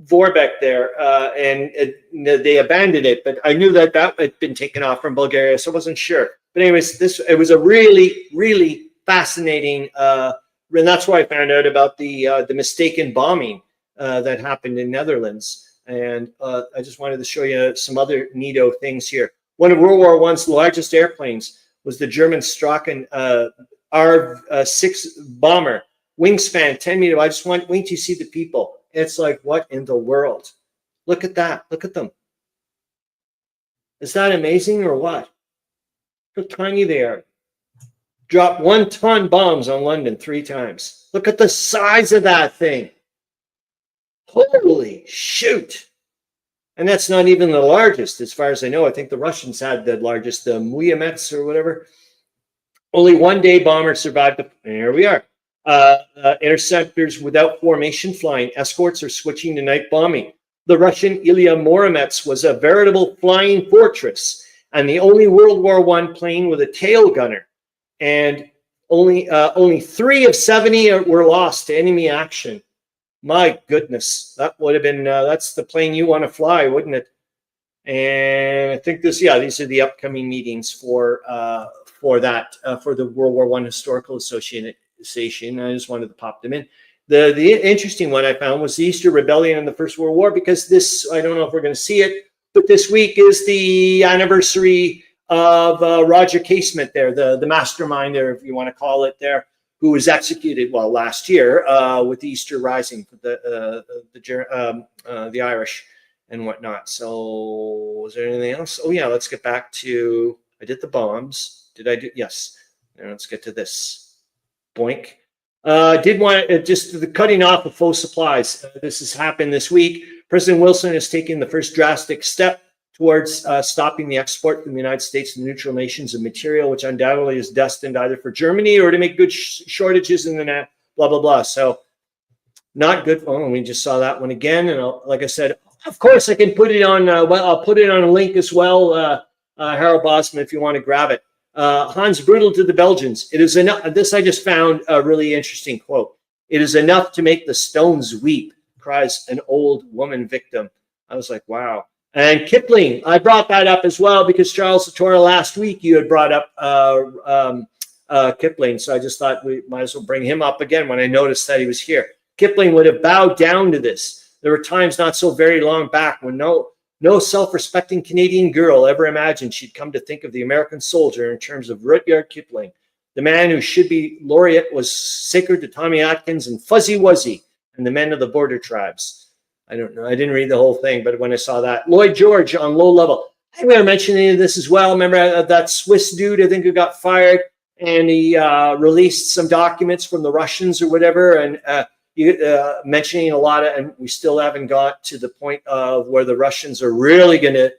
Vorbeck there, and they abandoned it. But I knew that had been taken off from Bulgaria, so I wasn't sure. But anyways, it was a really fascinating, and that's why I found out about the mistaken bombing that happened in Netherlands. And I just wanted to show you some other neato things here. One of World War I's largest airplanes was the German Strachan R-6 bomber, wingspan 10 meters. I just wait till you see the people. It's like, what in the world? Look at that. Look at them. Is that amazing or what? Look how tiny they are. Dropped 1-ton bombs on London 3 times. Look at the size of that thing. Holy shoot. And that's not even the largest, as far as I know. I think the Russians had the largest, the Muyamets or whatever. Only one day bomber survived. And here we are. Interceptors without formation flying. Escorts are switching to night bombing. The Russian Ilya Muromets was a veritable flying fortress and the only World War I plane with a tail gunner. And only 3 of 70 were lost to enemy action. My goodness, that would have been, that's the plane you want to fly, wouldn't it? And I think these are the upcoming meetings for the World War I Historical Association. I just wanted to pop them in. The interesting one I found was the Easter Rebellion in the First World War, because this, I don't know if we're going to see it, but this week is the anniversary of Roger Casement there, the mastermind there, if you want to call it there, who was executed, last year with the Easter Rising, the Irish and whatnot. So was there anything else? Oh yeah, let's get back to, I did the bombs. Did I do? Yes. Now let's get to this. Boink. Did want just the cutting off of faux supplies. This has happened this week. President Wilson has taken the first drastic step towards stopping the export from the United States to neutral nations of material, which undoubtedly is destined either for Germany or to make good shortages in the net, blah, blah, blah. So not good. Oh, we just saw that one again. And like I said, of course, I can put it on, I'll put it on a link as well, Harro Bosma, if you want to grab it. Hans brutal to the Belgians. It is enough. This I just found a really interesting quote. It is enough to make the stones weep, cries an old woman victim. I was like, wow. And Kipling, I brought that up as well because Charles Latora last week, you had brought up Kipling. So I just thought we might as well bring him up again when I noticed that he was here. Kipling would have bowed down to this. There were times not so very long back when no self-respecting Canadian girl ever imagined she'd come to think of the American soldier in terms of Rudyard Kipling. The man who should be laureate was sacred to Tommy Atkins and Fuzzy Wuzzy and the men of the border tribes. I don't know. I didn't read the whole thing, but when I saw that, Lloyd George on low level. I'm going to mention any of this as well. Remember that Swiss dude, I think, who got fired, and he released some documents from the Russians or whatever, and mentioning a lot of, and we still haven't got to the point of where the Russians are really going to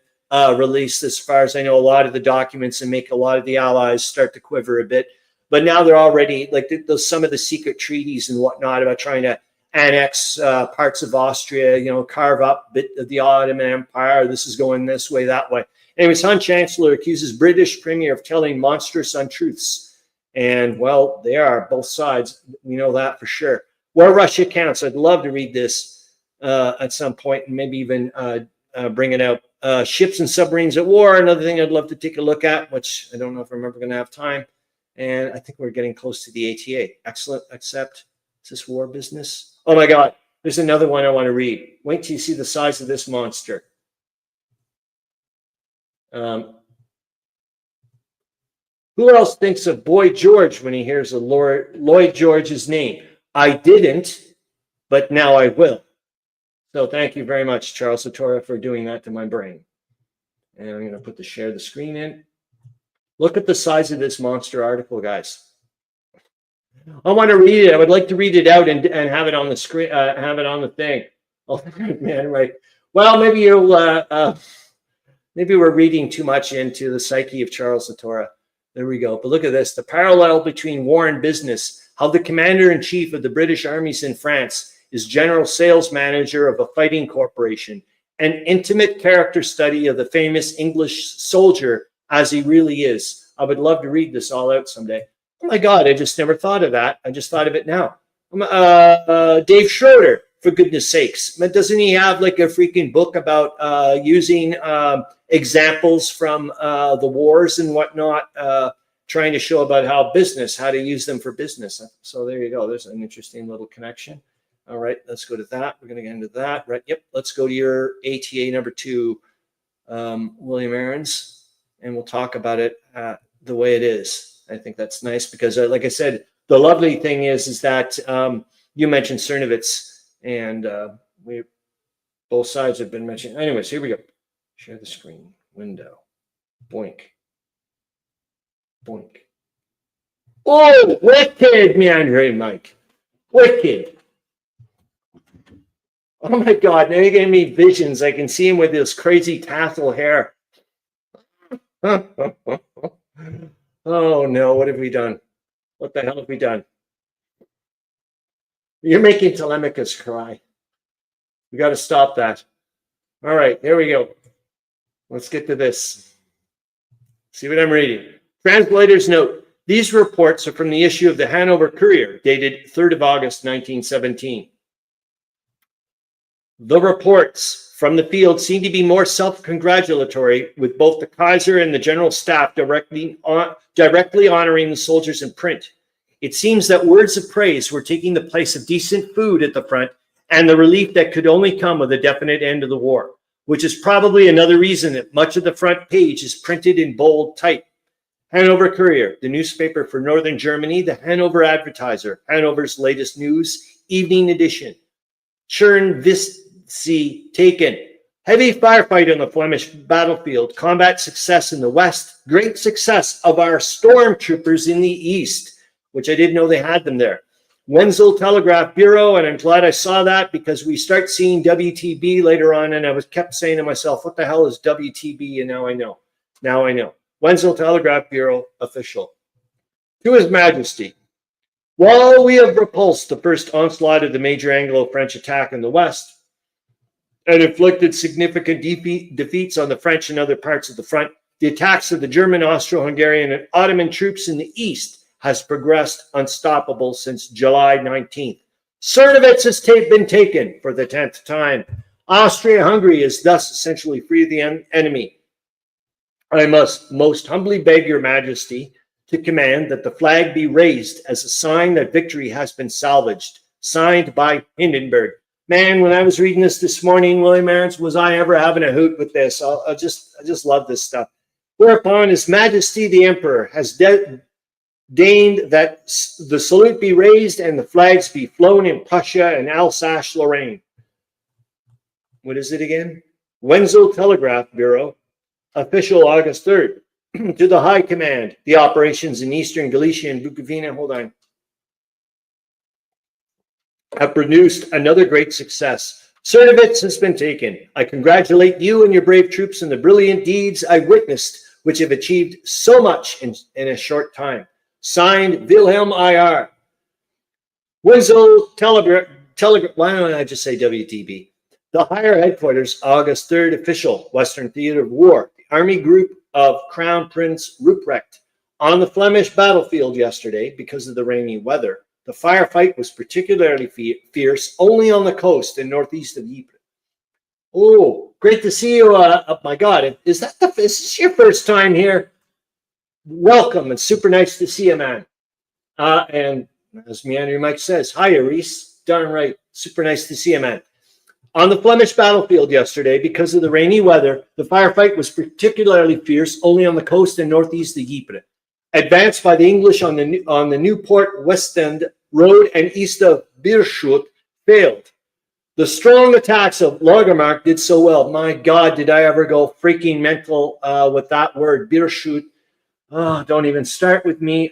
release, as far as I know, a lot of the documents and make a lot of the allies start to quiver a bit. But now they're already, like some of the secret treaties and whatnot about trying to annex parts of Austria, you know, carve up a bit of the Ottoman Empire. This is going this way, that way. Anyways, Hun Chancellor accuses British Premier of telling monstrous untruths. And, well, they are, both sides. We know that for sure. Where Russia counts. I'd love to read this at some point and maybe even bring it out. Ships and submarines at war, another thing I'd love to take a look at, which I don't know if I'm ever going to have time. And I think we're getting close to the ATA. Excellent. Accept. Is this war business? Oh my God, there's another one I want to read. Wait till you see the size of this monster. Who else thinks of Boy George when he hears of Lloyd George's name? I didn't, but now I will. So thank you very much, Charles Latora, for doing that to my brain. And I'm going to put the share the screen in. Look at the size of this monster article, guys. I want to read it. I would like to read it out and have it on the screen, have it on the thing. Oh man, right. Well, maybe you'll maybe we're reading too much into the psyche of Charles Latora. There we go. But look at this: the parallel between war and business. How the commander-in-chief of the British armies in France is general sales manager of a fighting corporation. An intimate character study of the famous English soldier as he really is. I would love to read this all out someday. Oh my God, I just never thought of that. I just thought of it now. Dave Schroeder, for goodness sakes. Doesn't he have like a freaking book about using examples from the wars and whatnot, trying to show about how to use them for business. So there you go. There's an interesting little connection. All right, let's go to that. We're going to get into that. Right. Yep. Let's go to your ATA number 2, William Arends, and we'll talk about it the way it is. I think that's nice because, like I said, the lovely thing is that you mentioned Cernovitz, and we both sides have been mentioned. Anyways, here we go. Share the screen window. Boink. Boink. Oh, wicked, Meandering Mike. Wicked. Oh my God, now you're giving me visions. I can see him with this crazy tassel hair. Oh no, what have we done? What the hell have we done? You're making Tolemykus cry. We got to stop that. All right, here we go. Let's get to this. See what I'm reading. Translator's note. These reports are from the issue of the Hanover Courier, dated 3rd of August, 1917. The reports from the field seem to be more self-congratulatory, with both the Kaiser and the general staff directly honoring the soldiers in print. It seems that words of praise were taking the place of decent food at the front and the relief that could only come with a definite end of the war, which is probably another reason that much of the front page is printed in bold type. Hanover Courier, the newspaper for Northern Germany, the Hanover Advertiser, Hanover's latest news, evening edition. Chernivtsi taken. Heavy firefight on the Flemish battlefield. Combat success in the west. Great success of our stormtroopers in the east, which I didn't know they had them there. Wenzel Telegraph Bureau, and I'm glad I saw that because we start seeing WTB later on, and I kept saying to myself, what the hell is WTB? And now I know. Now I know. Wenzel Telegraph Bureau official. To His Majesty. While we have repulsed the first onslaught of the major Anglo-French attack in the west and inflicted significant defeats on the French and other parts of the front, the attacks of the German, Austro-Hungarian, and Ottoman troops in the east has progressed unstoppable since July 19th. Cernovitz has been taken for the 10th time. Austria-Hungary is thus essentially free of the enemy. I must most humbly beg your majesty to command that the flag be raised as a sign that victory has been salvaged. Signed by Hindenburg. Man, when I was reading this morning, William Arends, was I ever having a hoot with this? I just love this stuff. Whereupon His Majesty the Emperor has deigned that the salute be raised and the flags be flown in Prussia and Alsace-Lorraine. What is it again? Wenzel Telegraph Bureau, official August 3rd. To the High Command, the operations in Eastern Galicia and Bukovina, hold on, have produced another great success. Czernowitz has been taken. I congratulate you and your brave troops on the brilliant deeds I witnessed, which have achieved so much in a short time. Signed, Wilhelm I.R. Wenzel Telegraph, why don't I just say WTB? The higher headquarters, August 3rd, official, Western Theater of War, the Army Group of Crown Prince Ruprecht. On the Flemish battlefield yesterday, because of the rainy weather, the firefight was particularly fierce only on the coast and northeast of Ypres. Oh, great to see you. My God, is this your first time here? Welcome. It's super nice to see you, man. And as Meandering Mike says, hi, Reese. Darn right. Super nice to see you, man. On the Flemish battlefield yesterday, because of the rainy weather, the firefight was particularly fierce only on the coast and northeast of Ypres. Advanced by the English on the Newport West End Road and east of Beerschot failed. The strong attacks of Lagermark did so well. My God, did I ever go freaking mental with that word, Beerschot. Oh, don't even start with me.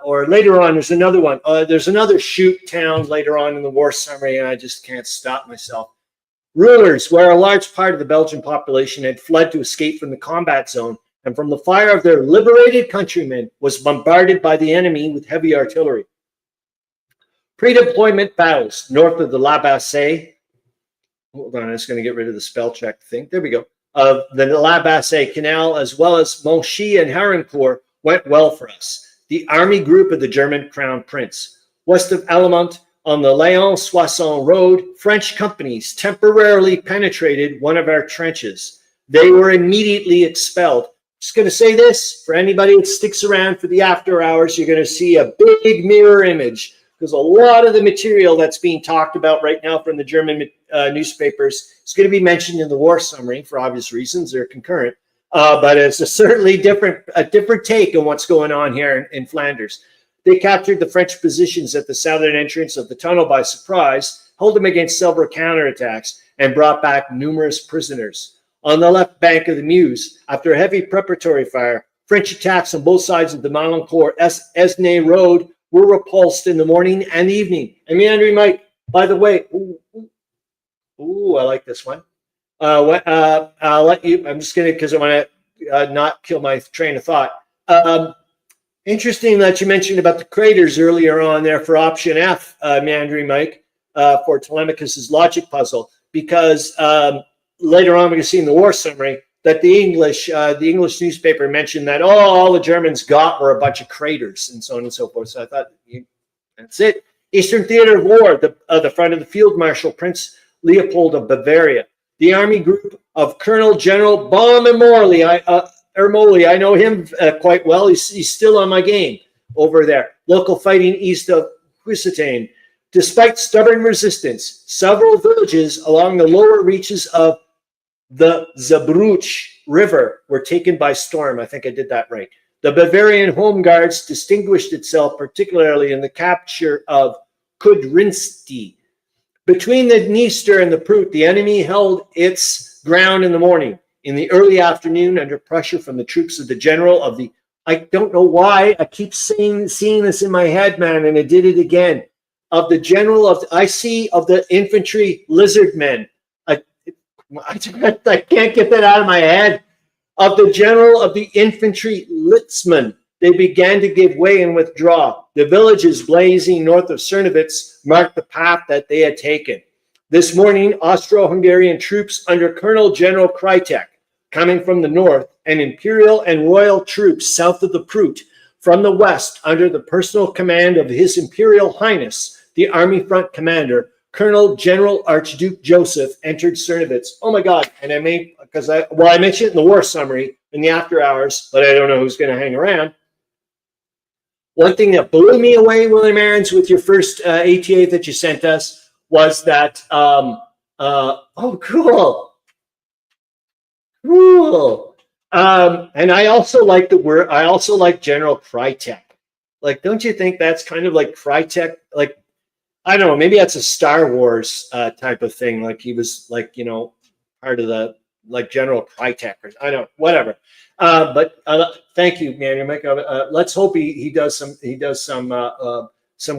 Or later on, there's another one. There's another shoot town later on in the war summary, and I just can't stop myself. Rulers, where a large part of the Belgian population had fled to escape from the combat zone and from the fire of their liberated countrymen, was bombarded by the enemy with heavy artillery. Pre-deployment battles north of the La Bassée. Hold on, I'm just going to get rid of the spell check thing. There we go. Of the La Bassée Canal, as well as Monchy and Harrencourt, went well for us. The army group of the German Crown Prince. West of Alamont, on the Léon-Soissons Road, French companies temporarily penetrated one of our trenches. They were immediately expelled. Just going to say this, for anybody that sticks around for the after hours, you're going to see a big mirror image, because a lot of the material that's being talked about right now from the German newspapers is going to be mentioned in the war summary for obvious reasons. They're concurrent. But it's a certainly a different take on what's going on here in Flanders. They captured the French positions at the southern entrance of the tunnel by surprise, held them against several counterattacks, and brought back numerous prisoners. On the left bank of the Meuse, after a heavy preparatory fire, French attacks on both sides of the Malancourt-Esnay Road were repulsed in the morning and evening. And Meandering Mike, by the way, I like this one. I'll let you, I'm just going to, because I want to not kill my train of thought. Interesting that you mentioned about the craters earlier on there for option F, Meandering Mike, for Tolemykus' logic puzzle, because later on we're going to see in the war summary that the English newspaper mentioned that, all the Germans got were a bunch of craters and so on and so forth. So I thought, that's it. Eastern Theater of War, the front of the Field Marshal Prince Leopold of Bavaria. The army group of Colonel General Baum and Ermoli, I know him quite well. He's still on my game over there. Local fighting east of Quisitaine. Despite stubborn resistance, several villages along the lower reaches of the Zabruch River were taken by storm. I think I did that right. The Bavarian Home Guards distinguished itself particularly in the capture of Kudrinski. Between the Dniester and the Prut, the enemy held its ground in the morning. In the early afternoon, under pressure from the troops of the general of the, I don't know why I keep seeing this in my head, man, and I did it again, of the general of, I see of the infantry lizard men. I can't get that out of my head. Of the general of the infantry Litzman, they began to give way and withdraw. The villages blazing north of Czernowitz marked the path that they had taken. This morning, Austro-Hungarian troops under Colonel General Krytek, coming from the north, and Imperial and Royal troops south of the Prut, from the west, under the personal command of His Imperial Highness, the Army Front Commander, Colonel General Archduke Joseph, entered Czernowitz. Oh my God! And I mentioned it in the war summary in the after hours, but I don't know who's going to hang around. One thing that blew me away, William Arends, with your first ATA that you sent us was that. Oh, cool. Cool. And I also like the word. I also like General Krytek. Like, don't you think that's kind of like Crytek? Like, I don't know, maybe that's a Star Wars type of thing. Like he was like, you know, part of the like General Crytek or I don't know, whatever. But thank you, man. Let's hope he does some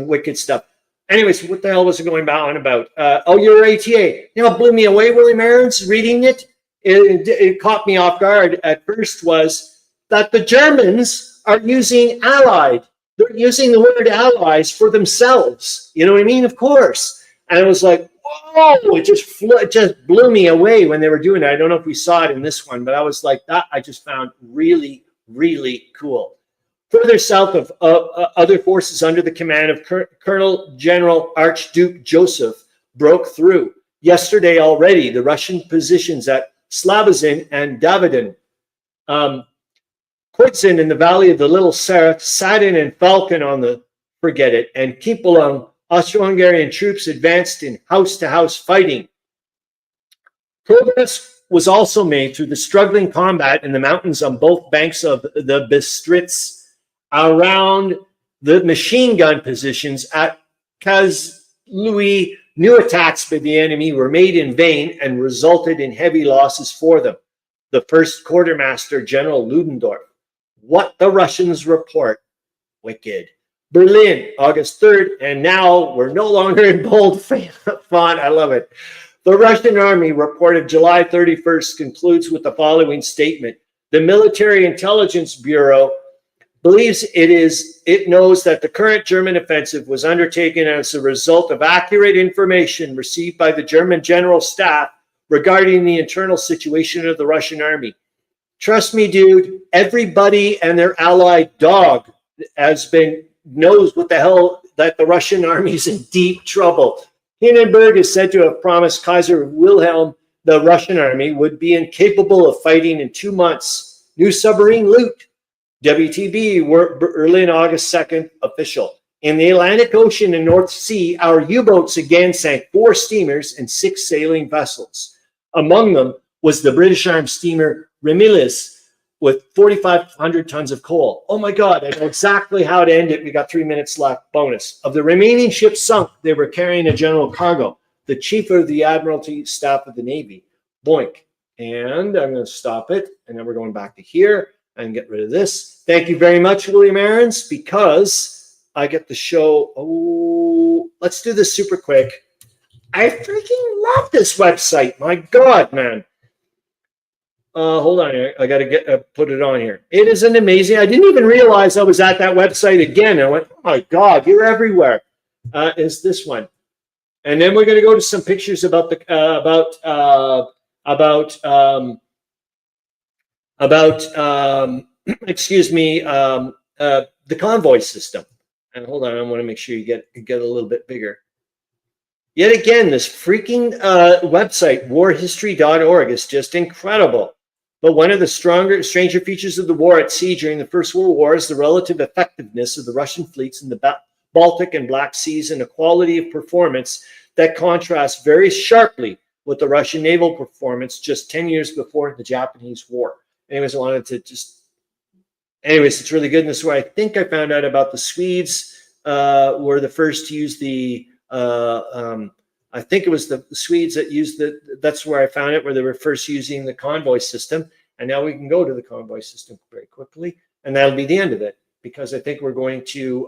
wicked stuff. Anyways, what the hell was it going on about? Oh, your ATA. You know, what blew me away, William Arends, reading it. It caught me off guard at first was that the Germans are using allied. They're using the word allies for themselves. You know what I mean? Of course. And I was like, whoa, it just blew me away when they were doing it. I don't know if we saw it in this one, but I was like, that I just found really, really cool. Further south of other forces under the command of Colonel General Archduke Joseph broke through. Yesterday already, the Russian positions at Slabozin and Davidin, Kurzin in the valley of the Little Sarah, Sadin and Falcon on the Forget It, and Kipalung, Austro-Hungarian troops advanced in house-to-house fighting. Progress was also made through the struggling combat in the mountains on both banks of the Bistritz around the machine gun positions at Kazlui. New attacks by the enemy were made in vain and resulted in heavy losses for them. The first quartermaster, General Ludendorff. What the Russians report. Wicked. Berlin, August 3rd, and now we're no longer in bold font. I love it. The Russian army reported July 31st concludes with the following statement. The Military Intelligence Bureau believes it knows that the current German offensive was undertaken as a result of accurate information received by the German General Staff regarding the internal situation of the Russian army. Trust me, dude, everybody and their allied dog knows what the hell, that the Russian army is in deep trouble. Hindenburg is said to have promised Kaiser Wilhelm the Russian army would be incapable of fighting in 2 months. New submarine loot. WTB, Berlin, August 2nd, official. In the Atlantic Ocean and North Sea, our U-boats again sank 4 steamers and 6 sailing vessels. Among them was the British-armed steamer Remilis with 4,500 tons of coal. Oh my God, I know exactly how to end it. We got 3 minutes left. Bonus. Of the remaining ships sunk, they were carrying a general cargo. The chief of the Admiralty Staff of the Navy. Boink. And I'm going to stop it. And then we're going back to here and get rid of this. Thank you very much, William Arends, because I get the show. Oh, let's do this super quick. I freaking love this website. My God, man. Hold on, I got to put it on here. It is an amazing. I didn't even realize I was at that website again. I went, oh my God, you're everywhere. Is this one? And then we're going to go to some pictures about the the convoy system. And hold on, I want to make sure you get a little bit bigger. Yet again, this freaking website, warhistory.org, is just incredible. But one of the stranger features of the war at sea during the First World War is the relative effectiveness of the Russian fleets in the Baltic and Black Seas and a quality of performance that contrasts very sharply with the Russian naval performance just 10 years before the Japanese War. Anyways, I wanted to it's really good. And this is where I think I found out about the Swedes were the first to use the I think it was the Swedes that used that's where I found it, where they were first using the convoy system. And now we can go to the convoy system very quickly. And that'll be the end of it, because I think we're going to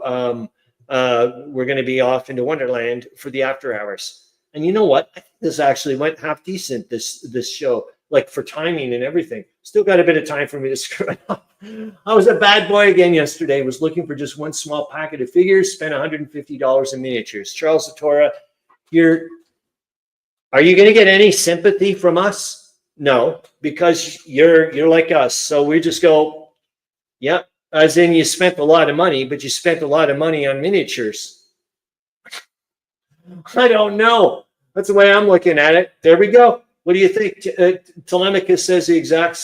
be off into Wonderland for the after hours. And you know what? I think this actually went half decent, this show, like for timing and everything. Still got a bit of time for me to screw it up. I was a bad boy again yesterday, was looking for just one small packet of figures, spent $150 in miniatures. Charles Latora, are you going to get any sympathy from us? No, because you're like us. So we just go, yep, as in you spent a lot of money, but you spent a lot of money on miniatures. I don't know. That's the way I'm looking at it. There we go. What do you think? Tolemykus says the exact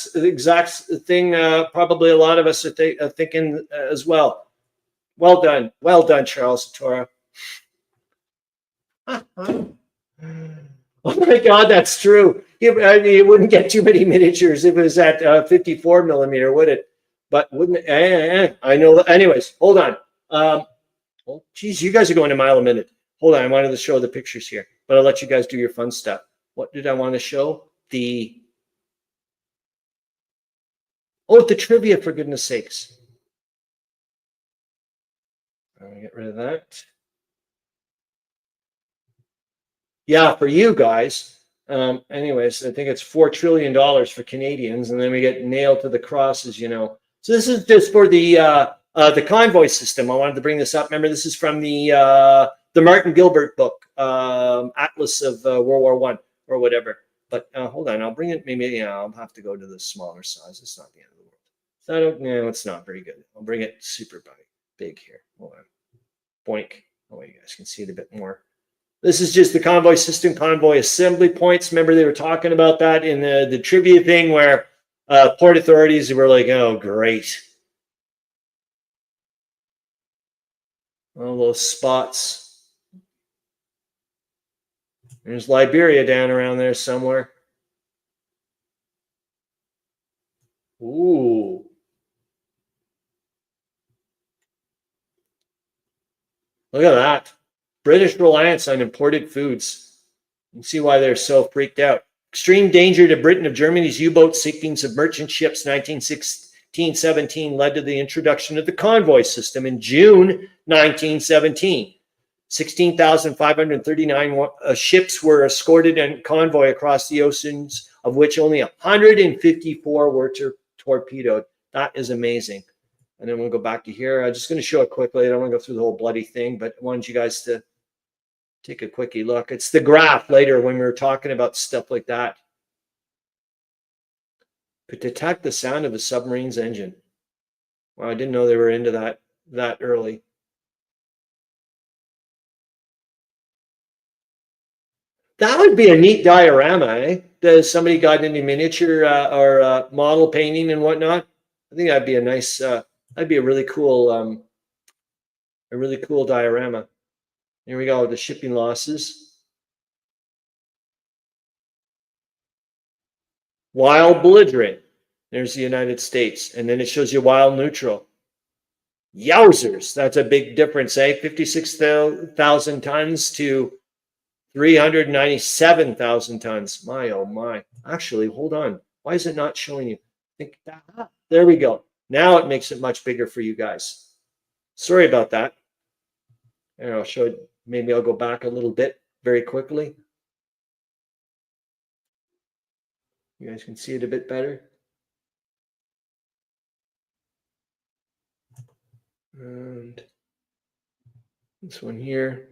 thing. Probably a lot of us are thinking as well. Well done, Charles Latora. Oh my God, that's true. You wouldn't get too many miniatures if it was at 54 millimeter, would it? But wouldn't it? I know. Anyways, hold on. Oh, geez, you guys are going a mile a minute. Hold on, I wanted to show the pictures here, but I'll let you guys do your fun stuff. What did I want to show? The trivia, for goodness sakes. I'm gonna get rid of that. Yeah, for you guys. Anyways, I think it's $4 trillion for Canadians, and then we get nailed to the cross, as you know. So this is just for the convoy system. I wanted to bring this up. Remember, this is from the Martin Gilbert book, Atlas of World War One or whatever. But hold on, I'll bring it. Maybe I'll have to go to the smaller size. It's not the end of the world. So no, it's not very good. I'll bring it super big here. Hold on. Boink. Oh, you guys can see it a bit more. This is just the convoy system, convoy assembly points. Remember, they were talking about that in the trivia thing where port authorities were like, oh, great. All those spots. There's Liberia down around there somewhere. Ooh. Look at that. British reliance on imported foods. You can see why they're so freaked out. Extreme danger to Britain of Germany's U-boat sinkings of merchant ships 1916-17 led to the introduction of the convoy system in June 1917. 16,539 ships were escorted in convoy across the oceans, of which only 154 were torpedoed. That is amazing. And then we'll go back to here. I'm just going to show it quickly. I don't want to go through the whole bloody thing, but I wanted you guys to take a quickie look. It's the graph later when we were talking about stuff like that. Could detect the sound of a submarine's engine. Well, I didn't know they were into that early. That would be a neat diorama, eh? Does somebody got into miniature or model painting and whatnot? I think that'd be a nice, that'd be a really cool diorama. Here we go, the shipping losses. Wild belligerent. There's the United States. And then it shows you wild neutral. Yowzers. That's a big difference, eh? 56,000 tons to 397,000 tons. My, oh my. Actually, hold on. Why is it not showing you? Think that. There we go. Now it makes it much bigger for you guys. Sorry about that. And I'll show it. Maybe I'll go back a little bit very quickly. You guys can see it a bit better. And this one here.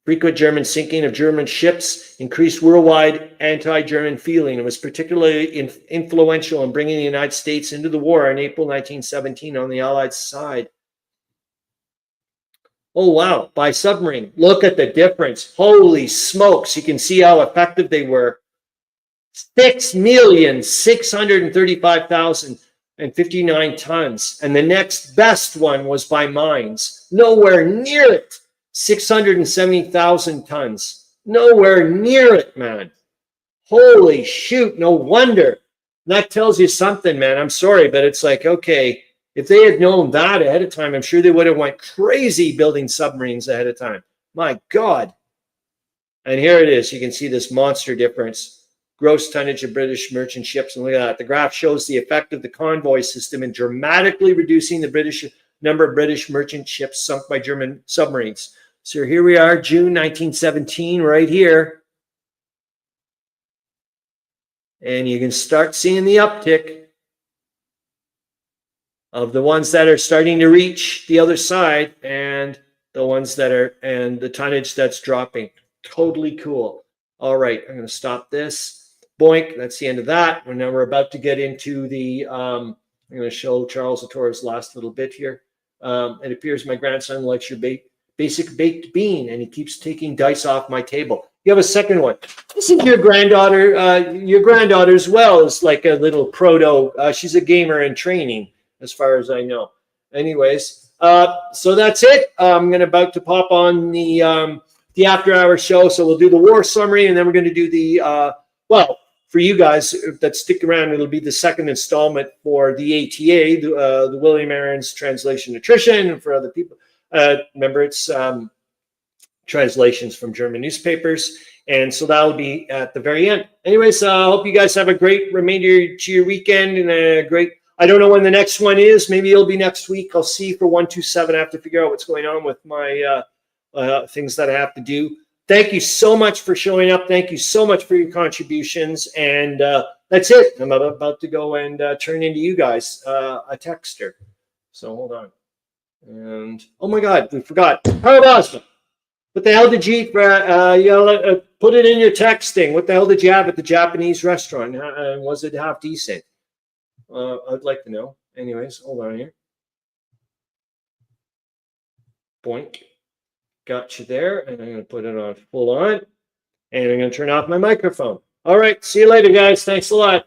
Frequent German sinking of German ships increased worldwide anti-German feeling. It was particularly influential in bringing the United States into the war in April 1917 on the Allied side. Oh, wow. By submarine. Look at the difference. Holy smokes. You can see how effective they were. 6,635,059 tons. And the next best one was by mines. Nowhere near it. 670,000 tons. Nowhere near it, man. Holy shoot. No wonder. That tells you something, man. I'm sorry, but it's like, okay, if they had known that ahead of time, I'm sure they would have went crazy building submarines ahead of time. My God. And here it is. You can see this monster difference. Gross tonnage of British merchant ships. And look at that. The graph shows the effect of the convoy system in dramatically reducing the number of British merchant ships sunk by German submarines. So here we are, June 1917, right here. And you can start seeing the uptick of the ones that are starting to reach the other side and the ones that are, and the tonnage that's dropping. Totally cool. All right, I'm going to stop this. Boink, that's the end of that. And now we're about to get into the, I'm going to show Charles Latora's last little bit here. It appears my grandson likes your basic baked bean, and he keeps taking dice off my table. You have a second one. This is your granddaughter. Your granddaughter as well is like a little proto. She's a gamer in training, as far as I know. Anyways, so that's it. I'm about to pop on the after-hour show. So we'll do the war summary, and then we're going to do the, well, for you guys that stick around, it'll be the second installment for the ATA, the William Arends Translation Attrition, and for other people. Remember, it's translations from German newspapers. And so that'll be at the very end. Anyways, I hope you guys have a great remainder to your weekend and a great, I don't know when the next one is. Maybe it'll be next week. I'll see for 127. I have to figure out what's going on with my things that I have to do. Thank you so much for showing up. Thank you so much for your contributions. And that's it. I'm about to go and turn into you guys a texter. So hold on. And oh my God, we forgot. Harro Bosma. What the hell did you eat? Put it in your texting. What the hell did you have at the Japanese restaurant? Was it half decent? I'd like to know. Anyways, hold on here. Boink. Got you there. And I'm going to put it on full on. And I'm going to turn off my microphone. All right. See you later, guys. Thanks a lot.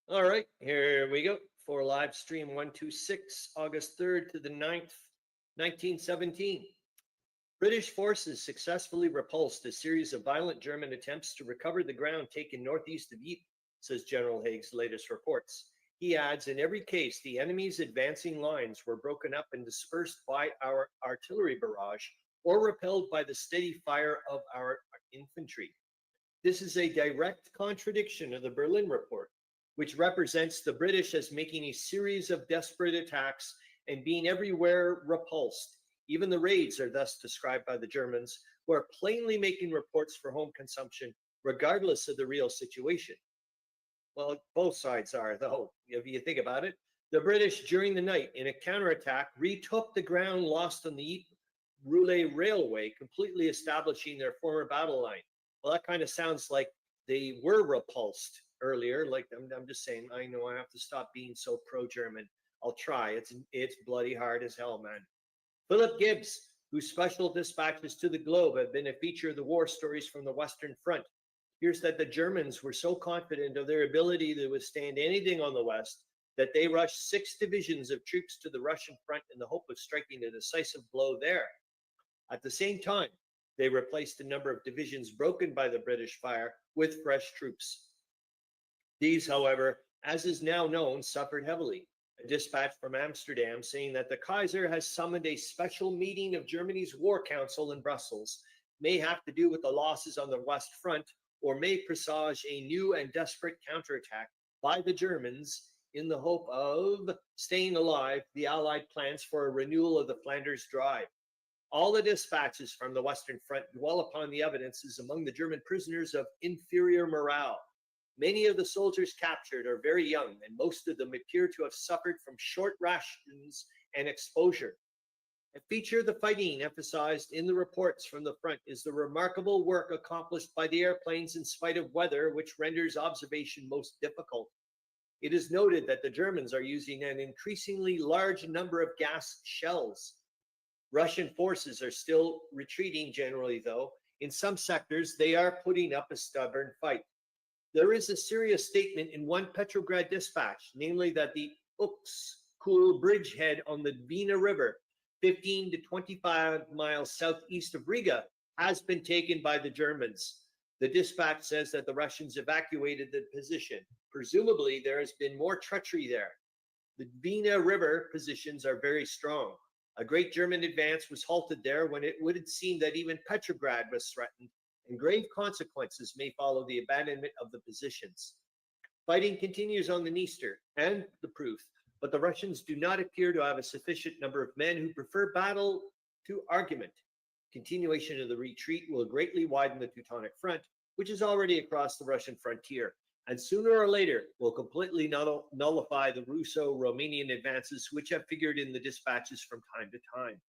All right, here we go for live stream 126, August 3rd to the 9th, 1917. British forces successfully repulsed a series of violent German attempts to recover the ground taken northeast of Ypres, says General Haig's latest reports. He adds, in every case, the enemy's advancing lines were broken up and dispersed by our artillery barrage or repelled by the steady fire of our infantry. This is a direct contradiction of the Berlin report, which represents the British as making a series of desperate attacks and being everywhere repulsed. Even the raids are thus described by the Germans, who are plainly making reports for home consumption, regardless of the real situation. Well, both sides are, though, if you think about it. The British, during the night, in a counterattack, retook the ground lost on the Ypres Railway, completely establishing their former battle line. Well, that kind of sounds like they were repulsed earlier. Like I'm just saying, I know I have to stop being so pro-German. I'll try. It's bloody hard as hell, man. Philip Gibbs, whose special dispatches to the Globe have been a feature of the war stories from the Western Front, hears that the Germans were so confident of their ability to withstand anything on the West that they rushed 6 divisions of troops to the Russian front in the hope of striking a decisive blow there. At the same time, they replaced a number of divisions broken by the British fire with fresh troops. These, however, as is now known, suffered heavily. A dispatch from Amsterdam saying that the Kaiser has summoned a special meeting of Germany's War Council in Brussels may have to do with the losses on the West Front, or may presage a new and desperate counterattack by the Germans in the hope of staying alive the Allied plans for a renewal of the Flanders Drive. All the dispatches from the Western Front dwell upon the evidences among the German prisoners of inferior morale. Many of the soldiers captured are very young, and most of them appear to have suffered from short rations and exposure. A feature of the fighting emphasized in the reports from the front is the remarkable work accomplished by the airplanes in spite of weather, which renders observation most difficult. It is noted that the Germans are using an increasingly large number of gas shells. Russian forces are still retreating generally, though. In some sectors, they are putting up a stubborn fight. There is a serious statement in one Petrograd dispatch, namely that the Uxkul bridgehead on the Dwina River, 15 to 25 miles southeast of Riga, has been taken by the Germans. The dispatch says that the Russians evacuated the position. Presumably, there has been more treachery there. The Dwina River positions are very strong. A great German advance was halted there when it would seem that even Petrograd was threatened, and grave consequences may follow the abandonment of the positions. Fighting continues on the Dniester and the Pruth, but the Russians do not appear to have a sufficient number of men who prefer battle to argument. Continuation of the retreat will greatly widen the Teutonic front, which is already across the Russian frontier, and sooner or later will completely nullify the Russo-Romanian advances which have figured in the dispatches from time to time.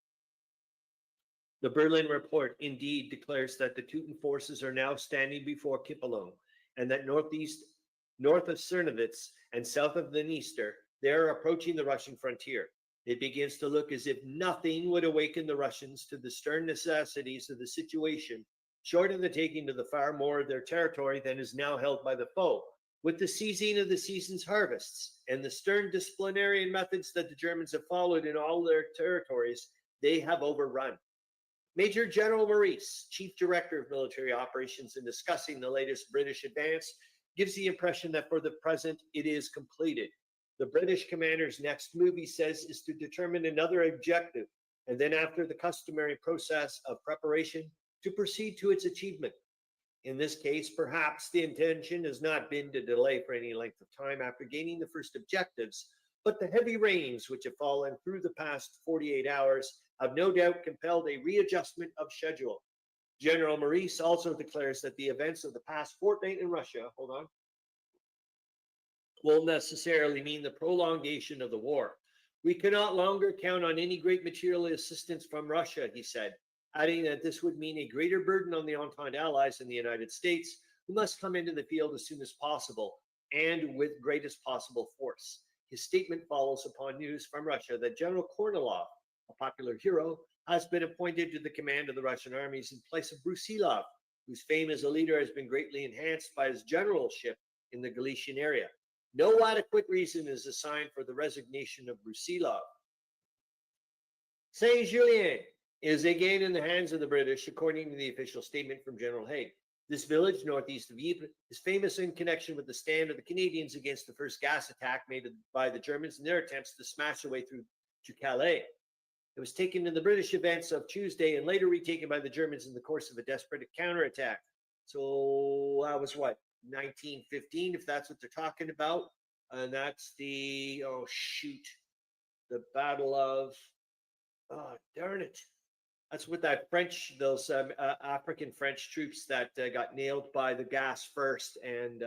The Berlin report indeed declares that the Teuton forces are now standing before Kipelon, and that north of Czernowitz and south of the Dniester, they are approaching the Russian frontier. It begins to look as if nothing would awaken the Russians to the stern necessities of the situation, short of the taking of the far more of their territory than is now held by the foe. With the seizing of the season's harvests and the stern disciplinary methods that the Germans have followed in all their territories, they have overrun. Major General Maurice, Chief Director of Military Operations, in discussing the latest British advance, gives the impression that for the present it is completed. The British commander's next move, he says, is to determine another objective, and then after the customary process of preparation, to proceed to its achievement. In this case, perhaps the intention has not been to delay for any length of time after gaining the first objectives, but the heavy rains which have fallen through the past 48 hours have no doubt compelled a readjustment of schedule. General Maurice also declares that the events of the past fortnight in Russia, will necessarily mean the prolongation of the war. We cannot longer count on any great material assistance from Russia, he said, adding that this would mean a greater burden on the Entente allies in the United States, who must come into the field as soon as possible and with greatest possible force. His statement follows upon news from Russia that General Kornilov, a popular hero, has been appointed to the command of the Russian armies in place of Brusilov, whose fame as a leader has been greatly enhanced by his generalship in the Galician area. No adequate reason is assigned for the resignation of Brusilov. Saint-Julien is again in the hands of the British, according to the official statement from General Haig. This village, northeast of Ypres, is famous in connection with the stand of the Canadians against the first gas attack made by the Germans in their attempts to smash their way through to Calais. It was taken in the British events of Tuesday and later retaken by the Germans in the course of a desperate counterattack. So that was what, 1915, if that's what they're talking about. And that's the, the Battle of, darn it. That's with that French, those African French troops that got nailed by the gas first. And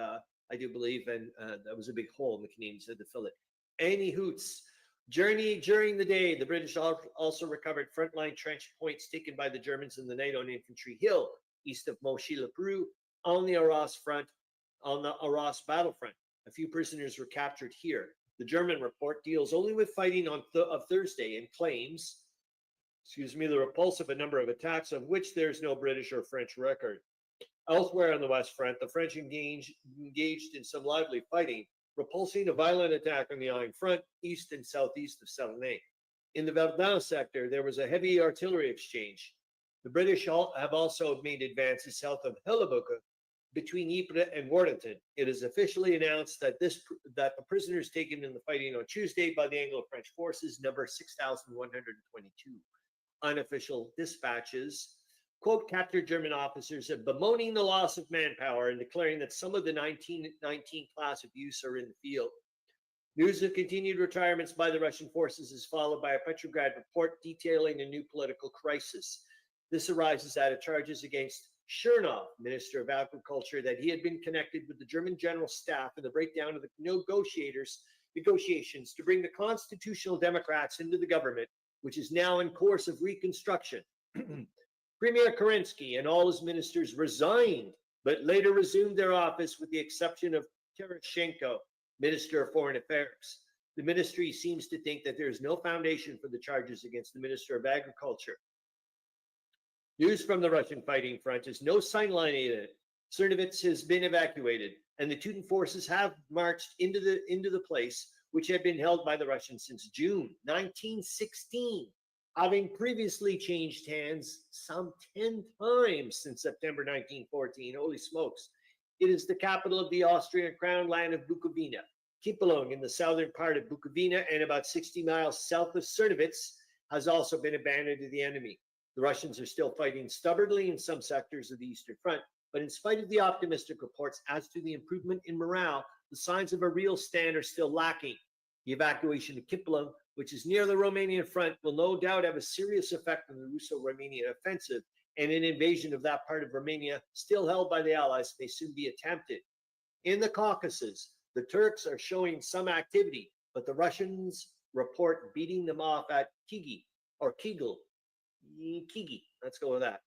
I do believe, and that was a big hole and the Canadians had to fill it. Any hoots. Journey during the day, the British also recovered frontline trench points taken by the Germans in the night on Infantry Hill, east of Monchy-le-Preux, on the Arras battlefront. A few prisoners were captured here. The German report deals only with fighting of Thursday and claims, the repulse of a number of attacks of which there's no British or French record. Elsewhere on the West Front, the French engaged in some lively fighting, repulsing a violent attack on the Aisne front, east and southeast of Saulnay. In the Verdun sector, there was a heavy artillery exchange. The British have also made advances south of Hellebucke, between Ypres and Wardenton. It is officially announced that the prisoners taken in the fighting on Tuesday by the Anglo-French forces number 6,122. Unofficial dispatches quote captured German officers as bemoaning the loss of manpower and declaring that some of the 1919 class of youths are in the field. News of continued retirements by the Russian forces is followed by a Petrograd report detailing a new political crisis. This arises out of charges against Chernov, Minister of Agriculture, that he had been connected with the German General Staff in the breakdown of the negotiations to bring the Constitutional Democrats into the government, which is now in course of reconstruction. Premier Kerensky and all his ministers resigned, but later resumed their office with the exception of Tereshchenko, Minister of Foreign Affairs. The ministry seems to think that there is no foundation for the charges against the Minister of Agriculture. News from the Russian fighting front is no sign line in it. Czernowitz has been evacuated, and the Teuton forces have marched into the place which had been held by the Russians since June 1916, having previously changed hands some 10 times since September 1914. Holy smokes. It is the capital of the Austrian crown land of Bukovina. Kipelung in the southern part of Bukovina and about 60 miles south of Czernowitz has also been abandoned to the enemy. The Russians are still fighting stubbornly in some sectors of the Eastern Front, but in spite of the optimistic reports as to the improvement in morale, the signs of a real stand are still lacking. The evacuation of Kipelung, which is near the Romanian front, will no doubt have a serious effect on the Russo-Romanian offensive, and an invasion of that part of Romania, still held by the Allies, may soon be attempted. In the Caucasus, the Turks are showing some activity, but the Russians report beating them off at Kigi, or Kigel. Kigi, let's go with that.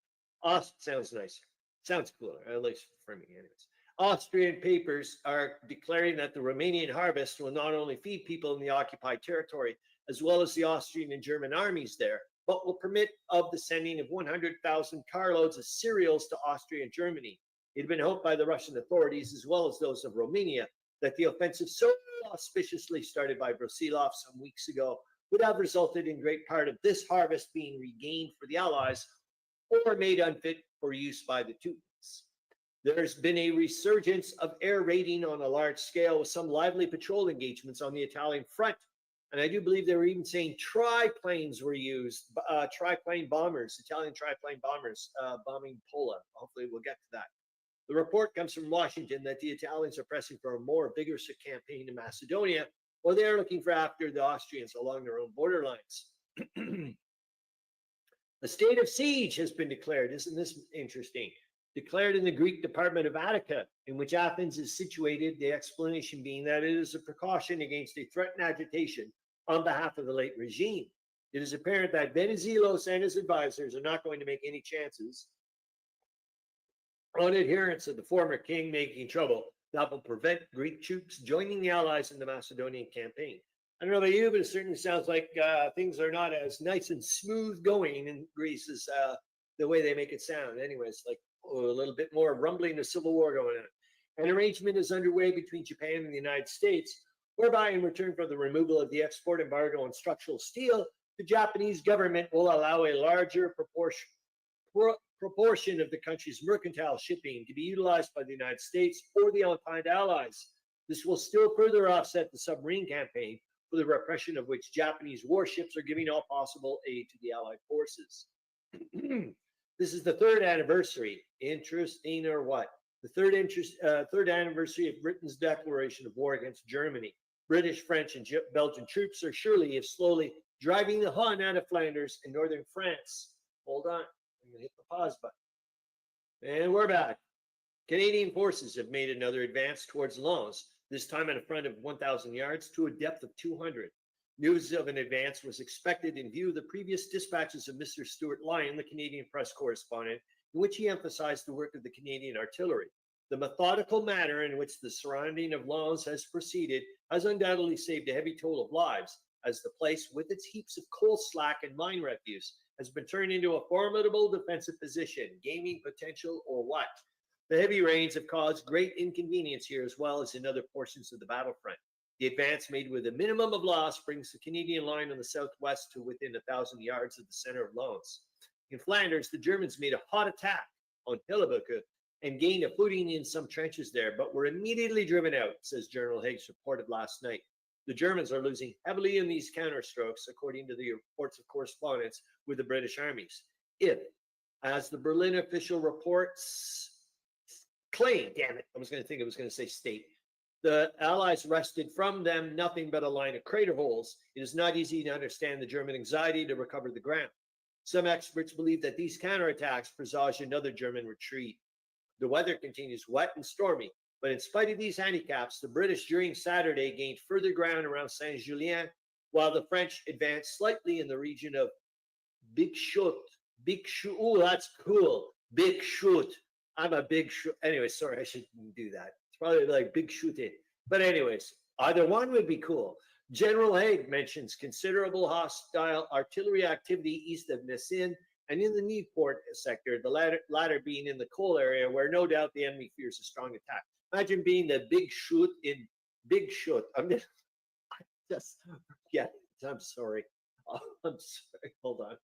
Sounds nice. Sounds cooler, at least for me, anyways. Austrian papers are declaring that the Romanian harvest will not only feed people in the occupied territory, as well as the Austrian and German armies there, but will permit of the sending of 100,000 carloads of cereals to Austria and Germany. It had been hoped by the Russian authorities, as well as those of Romania, that the offensive so auspiciously started by Brusilov some weeks ago would have resulted in great part of this harvest being regained for the Allies or made unfit for use by the Teutons. There's been a resurgence of air raiding on a large scale with some lively patrol engagements on the Italian front. And I do believe they were even saying triplanes were used, triplane bombers, Italian triplane bombers bombing Pola. Hopefully we'll get to that. The report comes from Washington that the Italians are pressing for a more vigorous campaign in Macedonia, while they are looking for after the Austrians along their own borderlines. A state of siege has been declared. Isn't this interesting? Declared in the Greek department of Attica, in which Athens is situated, the explanation being that it is a precaution against a threatened agitation on behalf of the late regime. It is apparent that Venizelos and his advisors are not going to make any chances on adherents of the former king making trouble that will prevent Greek troops joining the Allies in the Macedonian campaign. I don't know about you, but it certainly sounds like things are not as nice and smooth going in Greece as the way they make it sound. Anyways, like a little bit more rumbling of civil war going on. An arrangement is underway between Japan and the United States, whereby in return for the removal of the export embargo on structural steel, the Japanese government will allow a larger proportion of the country's mercantile shipping to be utilized by the United States or the Allied allies. This will still further offset the submarine campaign, for the repression of which Japanese warships are giving all possible aid to the Allied forces. This is the third anniversary. Interesting or what? The third anniversary of Britain's declaration of war against Germany. British, French, and Belgian troops are surely, if slowly, driving the Hun out of Flanders and northern France. Hold on. I'm going to hit the pause button. And we're back. Canadian forces have made another advance towards Lens, this time at a front of 1,000 yards to a depth of 200. News of an advance was expected in view of the previous dispatches of Mr. Stuart Lyon, the Canadian press correspondent, in which he emphasized the work of the Canadian artillery. The methodical manner in which the surrounding of Lens has proceeded has undoubtedly saved a heavy toll of lives, as the place, with its heaps of coal slack and mine refuse, has been turned into a formidable defensive position, gaming potential or what? The heavy rains have caused great inconvenience here as well as in other portions of the battlefront. The advance made with a minimum of loss brings the Canadian line on the southwest to within 1,000 yards of the center of Lens. In Flanders, the Germans made a hot attack on Tolemykus and gained a footing in some trenches there, but were immediately driven out, says General Higgs reported last night. The Germans are losing heavily in these counterstrokes, according to the reports of correspondence with the British armies. If, as the Berlin official reports claim, damn it, I was going to say state, the Allies wrested from them nothing but a line of crater holes, it is not easy to understand the German anxiety to recover the ground. Some experts believe that these counterattacks presage another German retreat. The weather continues wet and stormy, but in spite of these handicaps, the British during Saturday gained further ground around Saint-Julien, while the French advanced slightly in the region of Big-Chute. Big-Chute, oh, that's cool. Big-Chute. I'm a big shoot. Anyway, sorry, I shouldn't do that. It's probably like big shooting. But anyways, either one would be cool. General Haig mentions considerable hostile artillery activity east of Messines and in the Newport sector, the latter being in the coal area where no doubt the enemy fears a strong attack. Imagine being the big shoot in Big Shoot. I'm sorry. I'm sorry. Hold on.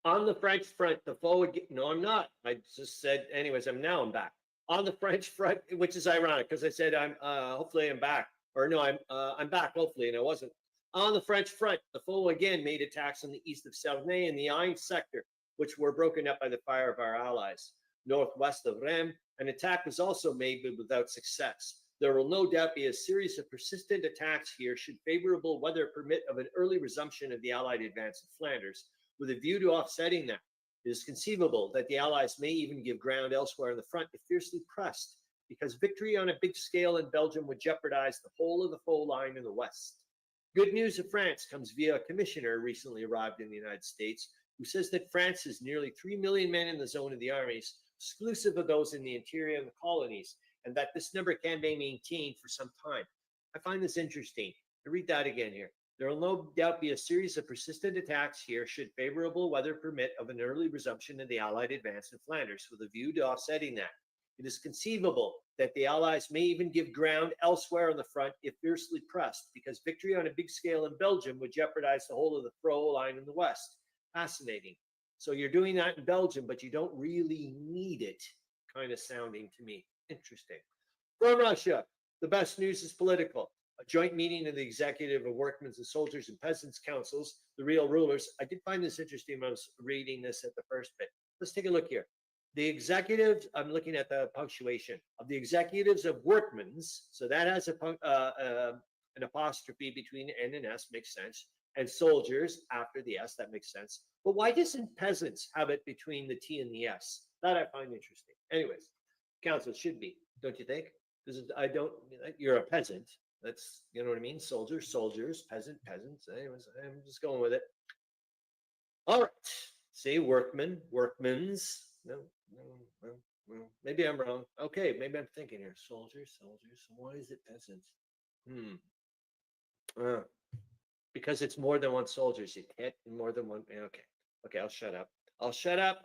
On the French front, the foe would get, no, I'm not. I just said, anyways, I'm back. On the French front, which is ironic because I said hopefully I'm back. Or no, I'm back, hopefully, and I wasn't. On the French front, the foe again made attacks on the east of Cernay and the Arends sector, which were broken up by the fire of our allies. Northwest of Rheims, an attack was also made, but without success. There will no doubt be a series of persistent attacks here should favorable weather permit of an early resumption of the Allied advance in Flanders, with a view to offsetting that. It is conceivable that the Allies may even give ground elsewhere on the front if fiercely pressed, because victory on a big scale in Belgium would jeopardize the whole of the foe line in the west. Good news of France comes via a commissioner recently arrived in the United States, who says that France has nearly 3 million men in the zone of the armies, exclusive of those in the interior and the colonies, and that this number can be maintained for some time. I find this interesting. I read that again here. There will no doubt be a series of persistent attacks here should favorable weather permit of an early resumption of the Allied advance in Flanders with a view to offsetting that. It is conceivable that the Allies may even give ground elsewhere on the front if fiercely pressed, because victory on a big scale in Belgium would jeopardize the whole of the throw line in the west. Fascinating. So you're doing that in Belgium, but you don't really need it, kind of sounding to me. Interesting. From Russia, the best news is political. A joint meeting of the executive of workmen's and soldiers and peasants' councils, the real rulers. I did find this interesting when I was reading this at the first bit. Let's take a look here. The executives, I'm looking at the punctuation, of the executives of workmen's, so that has an apostrophe between N and S, makes sense, and soldiers after the S, that makes sense. But why doesn't peasants have it between the T and the S? That I find interesting. Anyways, council should be, don't you think? Because I don't, you're a peasant. That's, you know what I mean? Soldiers, soldiers, peasant, peasants. Anyways, I'm just going with it. All right. See, workmen, workmen's. No, maybe I'm wrong. Okay, maybe I'm thinking here. Soldiers, soldiers. Why is it peasants? Because it's more than one soldier. You hit more than one. Okay, I'll shut up. I'll shut up.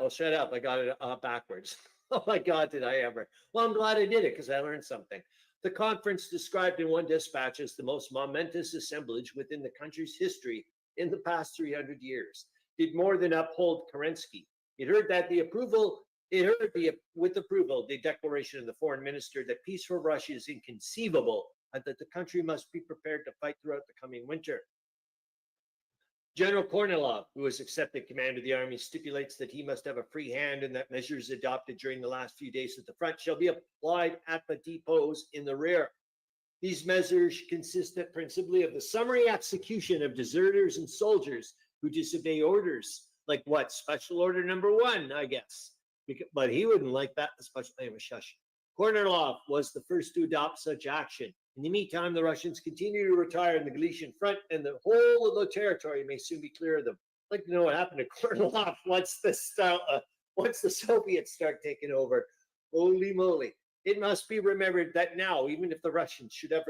I got it backwards. Oh my God, did I ever? Well, I'm glad I did it because I learned something. The conference, described in one dispatch as the most momentous assemblage within the country's history in the past 300 years, did more than uphold Kerensky. It heard with approval the declaration of the foreign minister that peace for Russia is inconceivable and that the country must be prepared to fight throughout the coming winter. General Kornilov, who has accepted command of the army, stipulates that he must have a free hand and that measures adopted during the last few days at the front shall be applied at the depots in the rear. These measures consist principally of the summary execution of deserters and soldiers who disobey orders. Like what? Special order number 1, I guess. But he wouldn't like that. Anyway, shush. Kornilov was the first to adopt such action. In the meantime, the Russians continue to retire in the Galician front, and the whole of the territory may soon be clear of them. I'd like to know what happened to Kornilov once the Soviets start taking over. Holy moly. It must be remembered that now, even if the Russians should have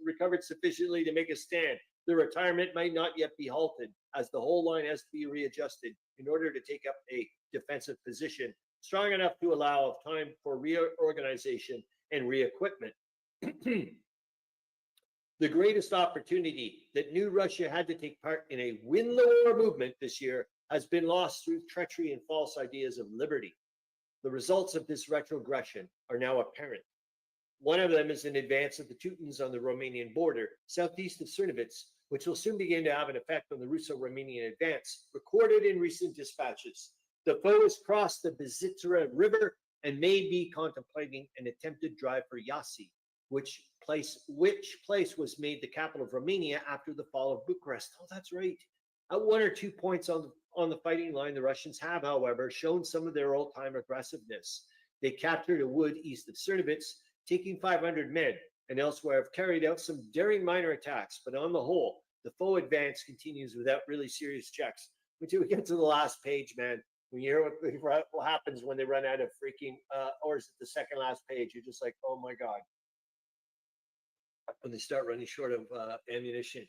recovered sufficiently to make a stand, the retirement might not yet be halted, as the whole line has to be readjusted in order to take up a defensive position strong enough to allow of time for reorganization and re-equipment. The greatest opportunity that new Russia had to take part in a win the war movement this year has been lost through treachery and false ideas of liberty. The results of this retrogression are now apparent. One of them is an advance of the Teutons on the Romanian border, southeast of Cernovitz, which will soon begin to have an effect on the Russo-Romanian advance, recorded in recent dispatches. The foe has crossed the Bizitra River and may be contemplating an attempted drive for Iasi, which place was made the capital of Romania after the fall of Bucharest. Oh, that's right. At 1 or 2 points on the fighting line, the Russians have, however, shown some of their old-time aggressiveness. They captured a wood east of Cernovitz, taking 500 men, and elsewhere have carried out some daring minor attacks, but on the whole, the foe advance continues without really serious checks. Until we get to the last page, man, when you hear what happens when they run out of freaking, or is it the second last page, you're just like, oh my God. When they start running short of ammunition.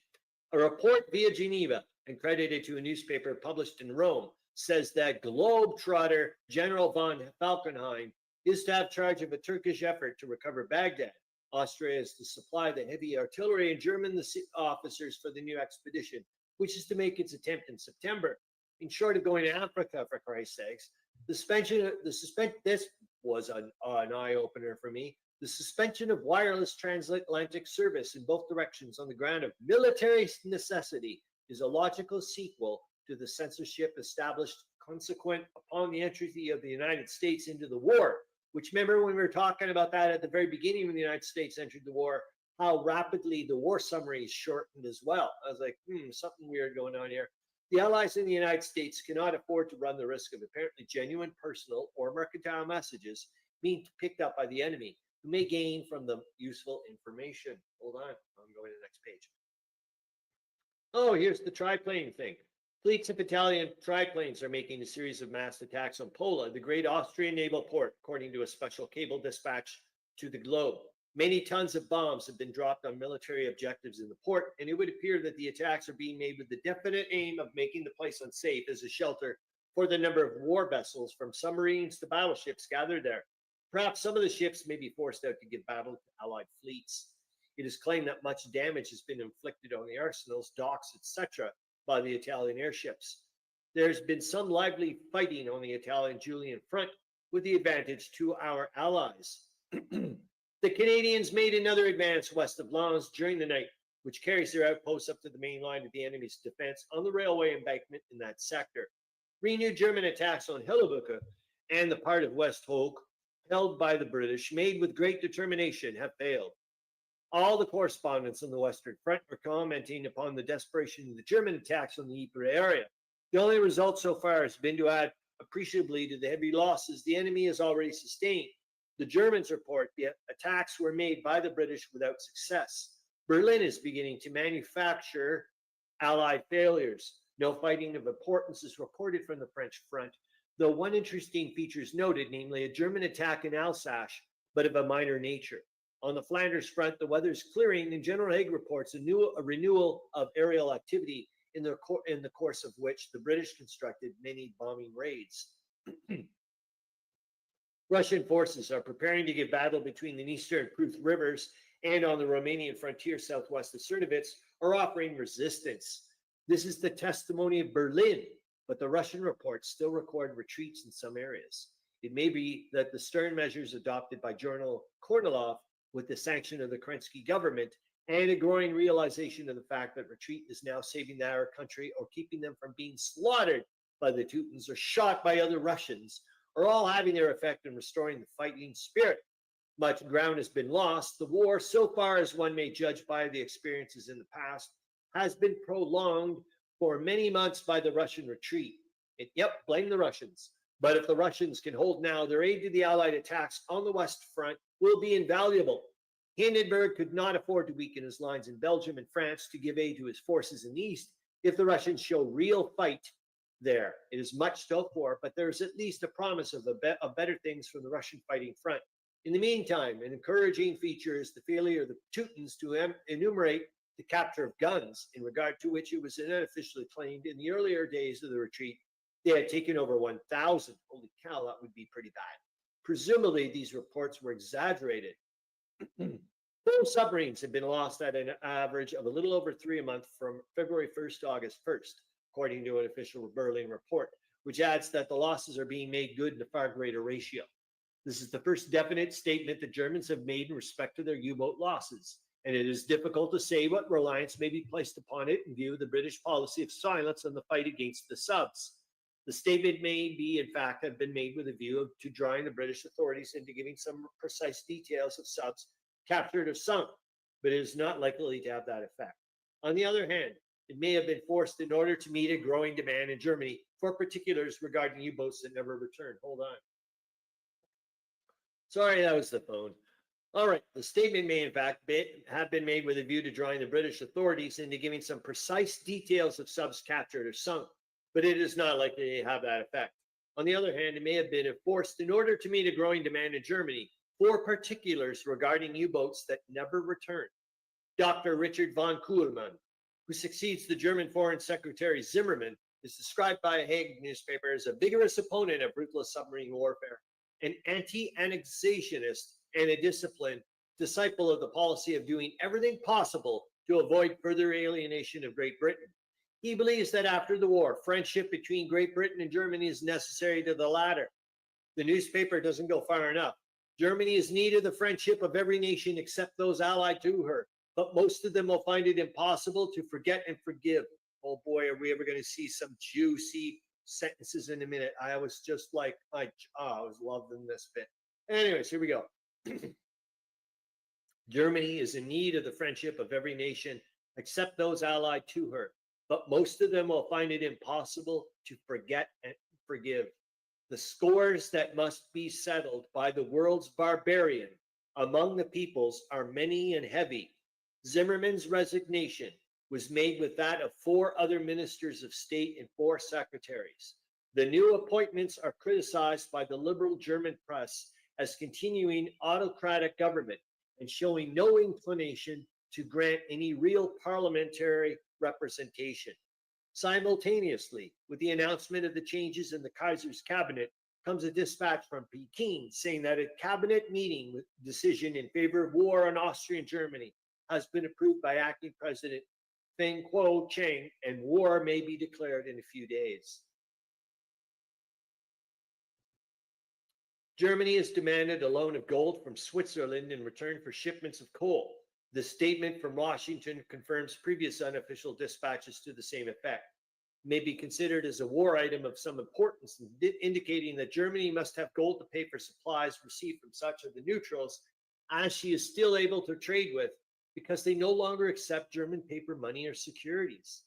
A report via Geneva and credited to a newspaper published in Rome says that globetrotter General von Falkenhayn is to have charge of a Turkish effort to recover Baghdad. Austria is to supply the heavy artillery and German officers for the new expedition, which is to make its attempt in September. In short of going to Africa, for Christ's sakes, this was an eye-opener for me. The suspension of wireless transatlantic service in both directions on the ground of military necessity is a logical sequel to the censorship established consequent upon the entry of the United States into the war, which, remember when we were talking about that at the very beginning when the United States entered the war, how rapidly the war summary is shortened as well. I was like, something weird going on here. The Allies in the United States cannot afford to run the risk of apparently genuine personal or mercantile messages being picked up by the enemy, who may gain from them useful information. Hold on, I'm going to the next page. Oh, here's the triplane thing. Fleets of Italian triplanes are making a series of mass attacks on Pola, the great Austrian naval port, according to a special cable dispatch to the Globe. Many tons of bombs have been dropped on military objectives in the port, and it would appear that the attacks are being made with the definite aim of making the place unsafe as a shelter for the number of war vessels from submarines to battleships gathered there. Perhaps some of the ships may be forced out to give battle to Allied fleets. It is claimed that much damage has been inflicted on the arsenals, docks, etc. by the Italian airships. There's been some lively fighting on the Italian-Julian front, with the advantage to our allies. The Canadians made another advance west of Lens during the night, which carries their outposts up to the main line of the enemy's defense on the railway embankment in that sector. Renewed German attacks on Hellebucke and the part of West Hoek held by the British, made with great determination, have failed. All the correspondents on the Western Front are commenting upon the desperation of the German attacks on the Ypres area. The only result so far has been to add appreciably to the heavy losses the enemy has already sustained. The Germans report the attacks were made by the British without success. Berlin is beginning to manufacture Allied failures. No fighting of importance is reported from the French front, though one interesting feature is noted, namely a German attack in Alsace, but of a minor nature. On the Flanders front, the weather is clearing, and General Haig reports a renewal of aerial activity in the course of which the British constructed many bombing raids. Russian forces are preparing to give battle between the Dniester and Pruth rivers, and on the Romanian frontier southwest of Tid-Bits are offering resistance. This is the testimony of Berlin, but the Russian reports still record retreats in some areas. It may be that the stern measures adopted by General Kornilov with the sanction of the Kerensky government and a growing realization of the fact that retreat is now saving our country or keeping them from being slaughtered by the Teutons or shot by other Russians are all having their effect in restoring the fighting spirit. Much ground has been lost. The war, so far as one may judge by the experiences in the past, has been prolonged for many months by the Russian retreat. Yep, blame the Russians. But if the Russians can hold now, their aid to the Allied attacks on the West Front will be invaluable. Hindenburg could not afford to weaken his lines in Belgium and France to give aid to his forces in the East if the Russians show real fight there. It is much to hope for, but there is at least a promise of better things from the Russian fighting front. In the meantime, an encouraging feature is the failure of the Teutons to enumerate the capture of guns, in regard to which it was unofficially claimed in the earlier days of the retreat they had taken over 1,000. Holy cow, that would be pretty bad. Presumably, these reports were exaggerated. 4 submarines have been lost at an average of a little over 3 a month from February 1st to August 1st, according to an official Berlin report, which adds that the losses are being made good in a far greater ratio. This is the first definite statement the Germans have made in respect to their U-boat losses, and it is difficult to say what reliance may be placed upon it in view of the British policy of silence on the fight against the subs. The statement may be, in fact, have been made with a view to drawing the British authorities into giving some precise details of subs captured or sunk, but it is not likely to have that effect. On the other hand, it may have been forced in order to meet a growing demand in Germany for particulars regarding U-boats that never returned. Hold on. Sorry, that was the phone. All right, the statement may in fact have been made with a view to drawing the British authorities into giving some precise details of subs captured or sunk, but it is not likely to have that effect. On the other hand, it may have been enforced in order to meet a growing demand in Germany for particulars regarding U-boats that never returned. Dr. Richard von Kuhlmann, who succeeds the German Foreign Secretary Zimmermann, is described by a Hague newspaper as a vigorous opponent of ruthless submarine warfare, an anti-annexationist, and a disciplined disciple of the policy of doing everything possible to avoid further alienation of Great Britain. He believes that after the war, friendship between Great Britain and Germany is necessary to the latter. The newspaper doesn't go far enough. Germany is needed the friendship of every nation except those allied to her, but most of them will find it impossible to forget and forgive. Oh boy, are we ever going to see some juicy sentences in a minute. I was just like, I was loving this bit. Anyways, here we go. Germany is in need of the friendship of every nation except those allied to her, but most of them will find it impossible to forget and forgive. The scores that must be settled by the world's barbarian among the peoples are many and heavy. Zimmermann's resignation was made with that of 4 other ministers of state and 4 secretaries. The new appointments are criticized by the liberal German press as continuing autocratic government, and showing no inclination to grant any real parliamentary representation. Simultaneously, with the announcement of the changes in the Kaiser's cabinet, comes a dispatch from Peking saying that a cabinet meeting with decision in favor of war on Austrian Germany has been approved by acting President Feng Kuo-cheng, and war may be declared in a few days. Germany has demanded a loan of gold from Switzerland in return for shipments of coal. The statement from Washington confirms previous unofficial dispatches to the same effect. It may be considered as a war item of some importance, indicating that Germany must have gold to pay for supplies received from such of the neutrals as she is still able to trade with, because they no longer accept German paper money or securities.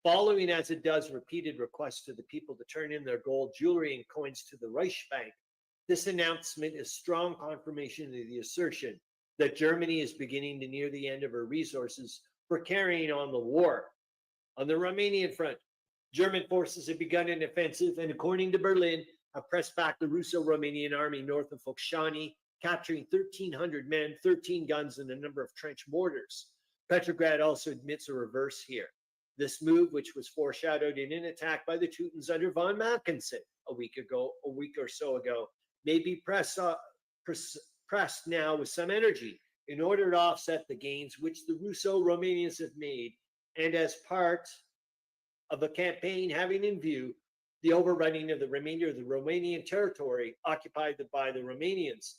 Following, as it does, repeated requests to the people to turn in their gold jewelry and coins to the Reichsbank, this announcement is strong confirmation of the assertion that Germany is beginning to near the end of her resources for carrying on the war. On the Romanian front, German forces have begun an offensive and, according to Berlin, have pressed back the Russo-Romanian army north of Focșani, capturing 1,300 men, 13 guns, and a number of trench mortars. Petrograd also admits a reverse here. This move, which was foreshadowed in an attack by the Teutons under von Mackensen a week or so ago, may be pressed now with some energy in order to offset the gains which the Russo-Romanians have made, and as part of a campaign having in view the overrunning of the remainder of the Romanian territory occupied by the Romanians.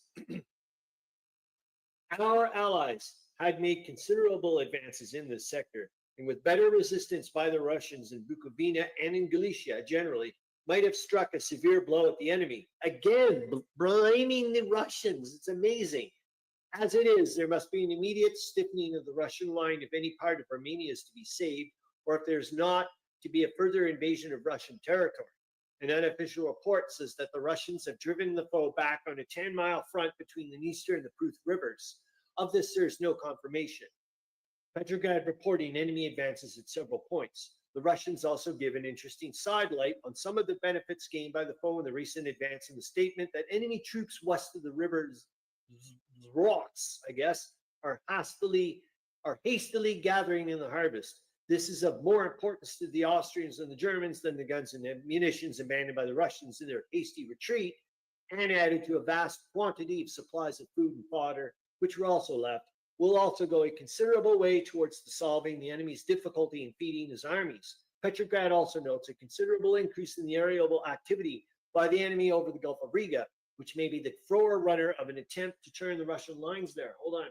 Our allies had made considerable advances in this sector, and with better resistance by the Russians in Bukovina and in Galicia generally, might have struck a severe blow at the enemy. Again, blaming the Russians. It's amazing. As it is, there must be an immediate stiffening of the Russian line if any part of Romania is to be saved, or if there's not to be a further invasion of Russian territory. An unofficial report says that the Russians have driven the foe back on a 10-mile front between the Dniester and the Pruth rivers. Of this, there is no confirmation. Petrograd reporting enemy advances at several points. The Russians also give an interesting sidelight on some of the benefits gained by the foe in the recent advance in the statement that enemy troops west of the rivers Zrox, I guess, are hastily gathering in the harvest. This is of more importance to the Austrians and the Germans than the guns and munitions abandoned by the Russians in their hasty retreat, and added to a vast quantity of supplies of food and fodder, which were also left, will also go a considerable way towards solving the enemy's difficulty in feeding his armies. Petrograd also notes a considerable increase in the aerial activity by the enemy over the Gulf of Riga, which may be the forerunner of an attempt to turn the Russian lines there. Hold on.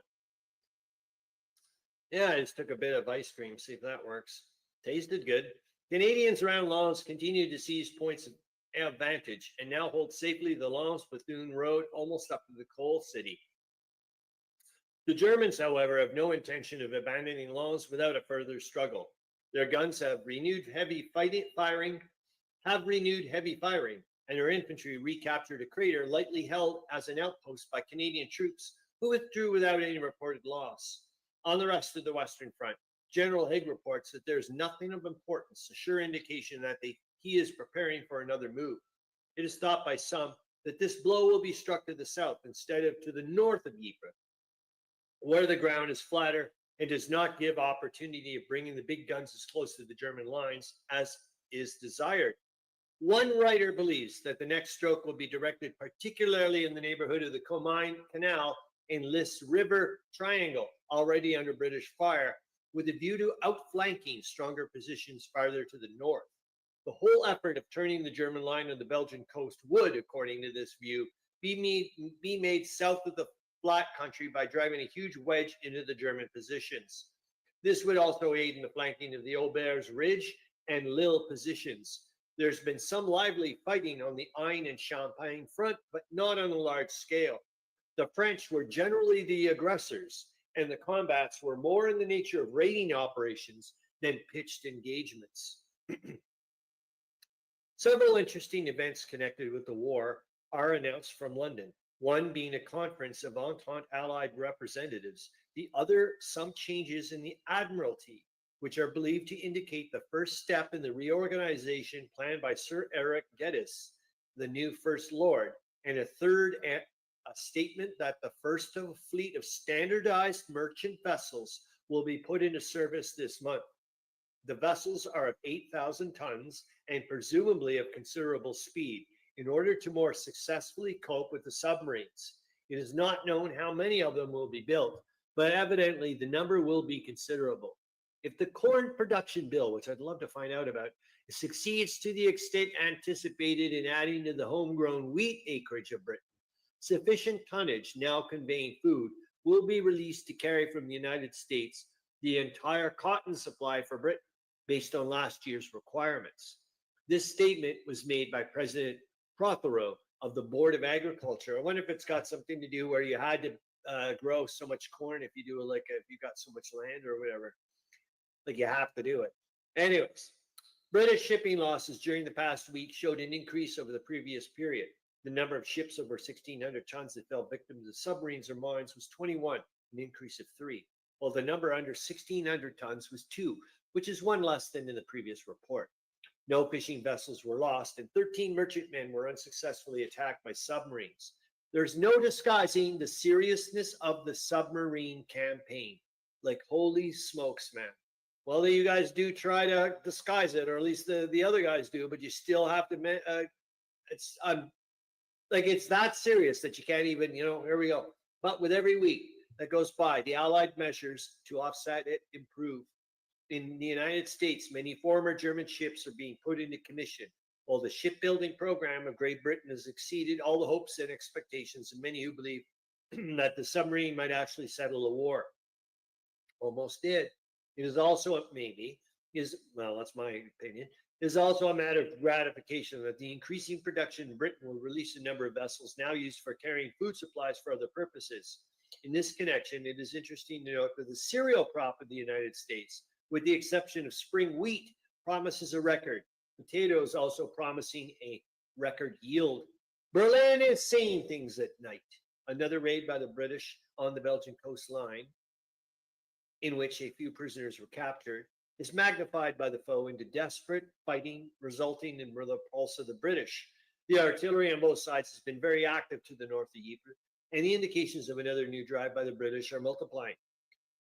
Yeah, I just took a bit of ice cream, see if that works. Tasted good. Canadians around Lens continue to seize points of advantage and now hold safely the Lens-Bethune road almost up to the coal city. The Germans, however, have no intention of abandoning Lens without a further struggle. Their guns have renewed heavy firing, and their infantry recaptured a crater lightly held as an outpost by Canadian troops who withdrew without any reported loss. On the rest of the Western Front, General Haig reports that there is nothing of importance, a sure indication that he is preparing for another move. It is thought by some that this blow will be struck to the south instead of to the north of Ypres, where the ground is flatter and does not give opportunity of bringing the big guns as close to the German lines as is desired. One writer believes that the next stroke will be directed particularly in the neighborhood of the Comine Canal and Lys River Triangle, already under British fire, with a view to outflanking stronger positions farther to the north. The whole effort of turning the German line on the Belgian coast would, according to this view, be made south of the flat country by driving a huge wedge into the German positions. This would also aid in the flanking of the Aubers Ridge and Lille positions. There's been some lively fighting on the Aisne and Champagne front, but not on a large scale. The French were generally the aggressors, and the combats were more in the nature of raiding operations than pitched engagements. Several interesting events connected with the war are announced from London, one being a conference of Entente Allied representatives, the other some changes in the Admiralty, which are believed to indicate the first step in the reorganization planned by Sir Eric Geddes, the new First Lord, and a third a statement that the first of a fleet of standardized merchant vessels will be put into service this month. The vessels are of 8,000 tons and presumably of considerable speed in order to more successfully cope with the submarines. It is not known how many of them will be built, but evidently the number will be considerable. If the corn production bill, which I'd love to find out about, succeeds to the extent anticipated in adding to the homegrown wheat acreage of Britain, sufficient tonnage now conveying food will be released to carry from the United States the entire cotton supply for Britain based on last year's requirements. This statement was made by President Prothero of the Board of Agriculture. I wonder if it's got something to do where you had to grow so much corn if you do if you got so much land or whatever. Like you have to do it. Anyways, British shipping losses during the past week showed an increase over the previous period. The number of ships over 1,600 tons that fell victim to submarines or mines was 21, an increase of 3, while the number under 1,600 tons was 2, which is 1 less than in the previous report. No fishing vessels were lost, and 13 merchantmen were unsuccessfully attacked by submarines. There's no disguising the seriousness of the submarine campaign. Like, holy smokes, man. Well, you guys do try to disguise it, or at least the other guys do, but you still have to, it's that serious that you can't even, here we go. But with every week that goes by, the Allied measures to offset it improve. In the United States, many former German ships are being put into commission, while the shipbuilding program of Great Britain has exceeded all the hopes and expectations of many who believe that the submarine might actually settle a war. Almost did. It is also, that's my opinion, it is also a matter of gratification that the increasing production in Britain will release a number of vessels now used for carrying food supplies for other purposes. In this connection, it is interesting to note that the cereal crop of the United States, with the exception of spring wheat, promises a record. Potatoes also promising a record yield. Berlin is seeing things at night. Another raid by the British on the Belgian coastline, in which a few prisoners were captured, is magnified by the foe into desperate fighting, resulting in the repulse of the British. The artillery on both sides has been very active to the north of Ypres, and the indications of another new drive by the British are multiplying.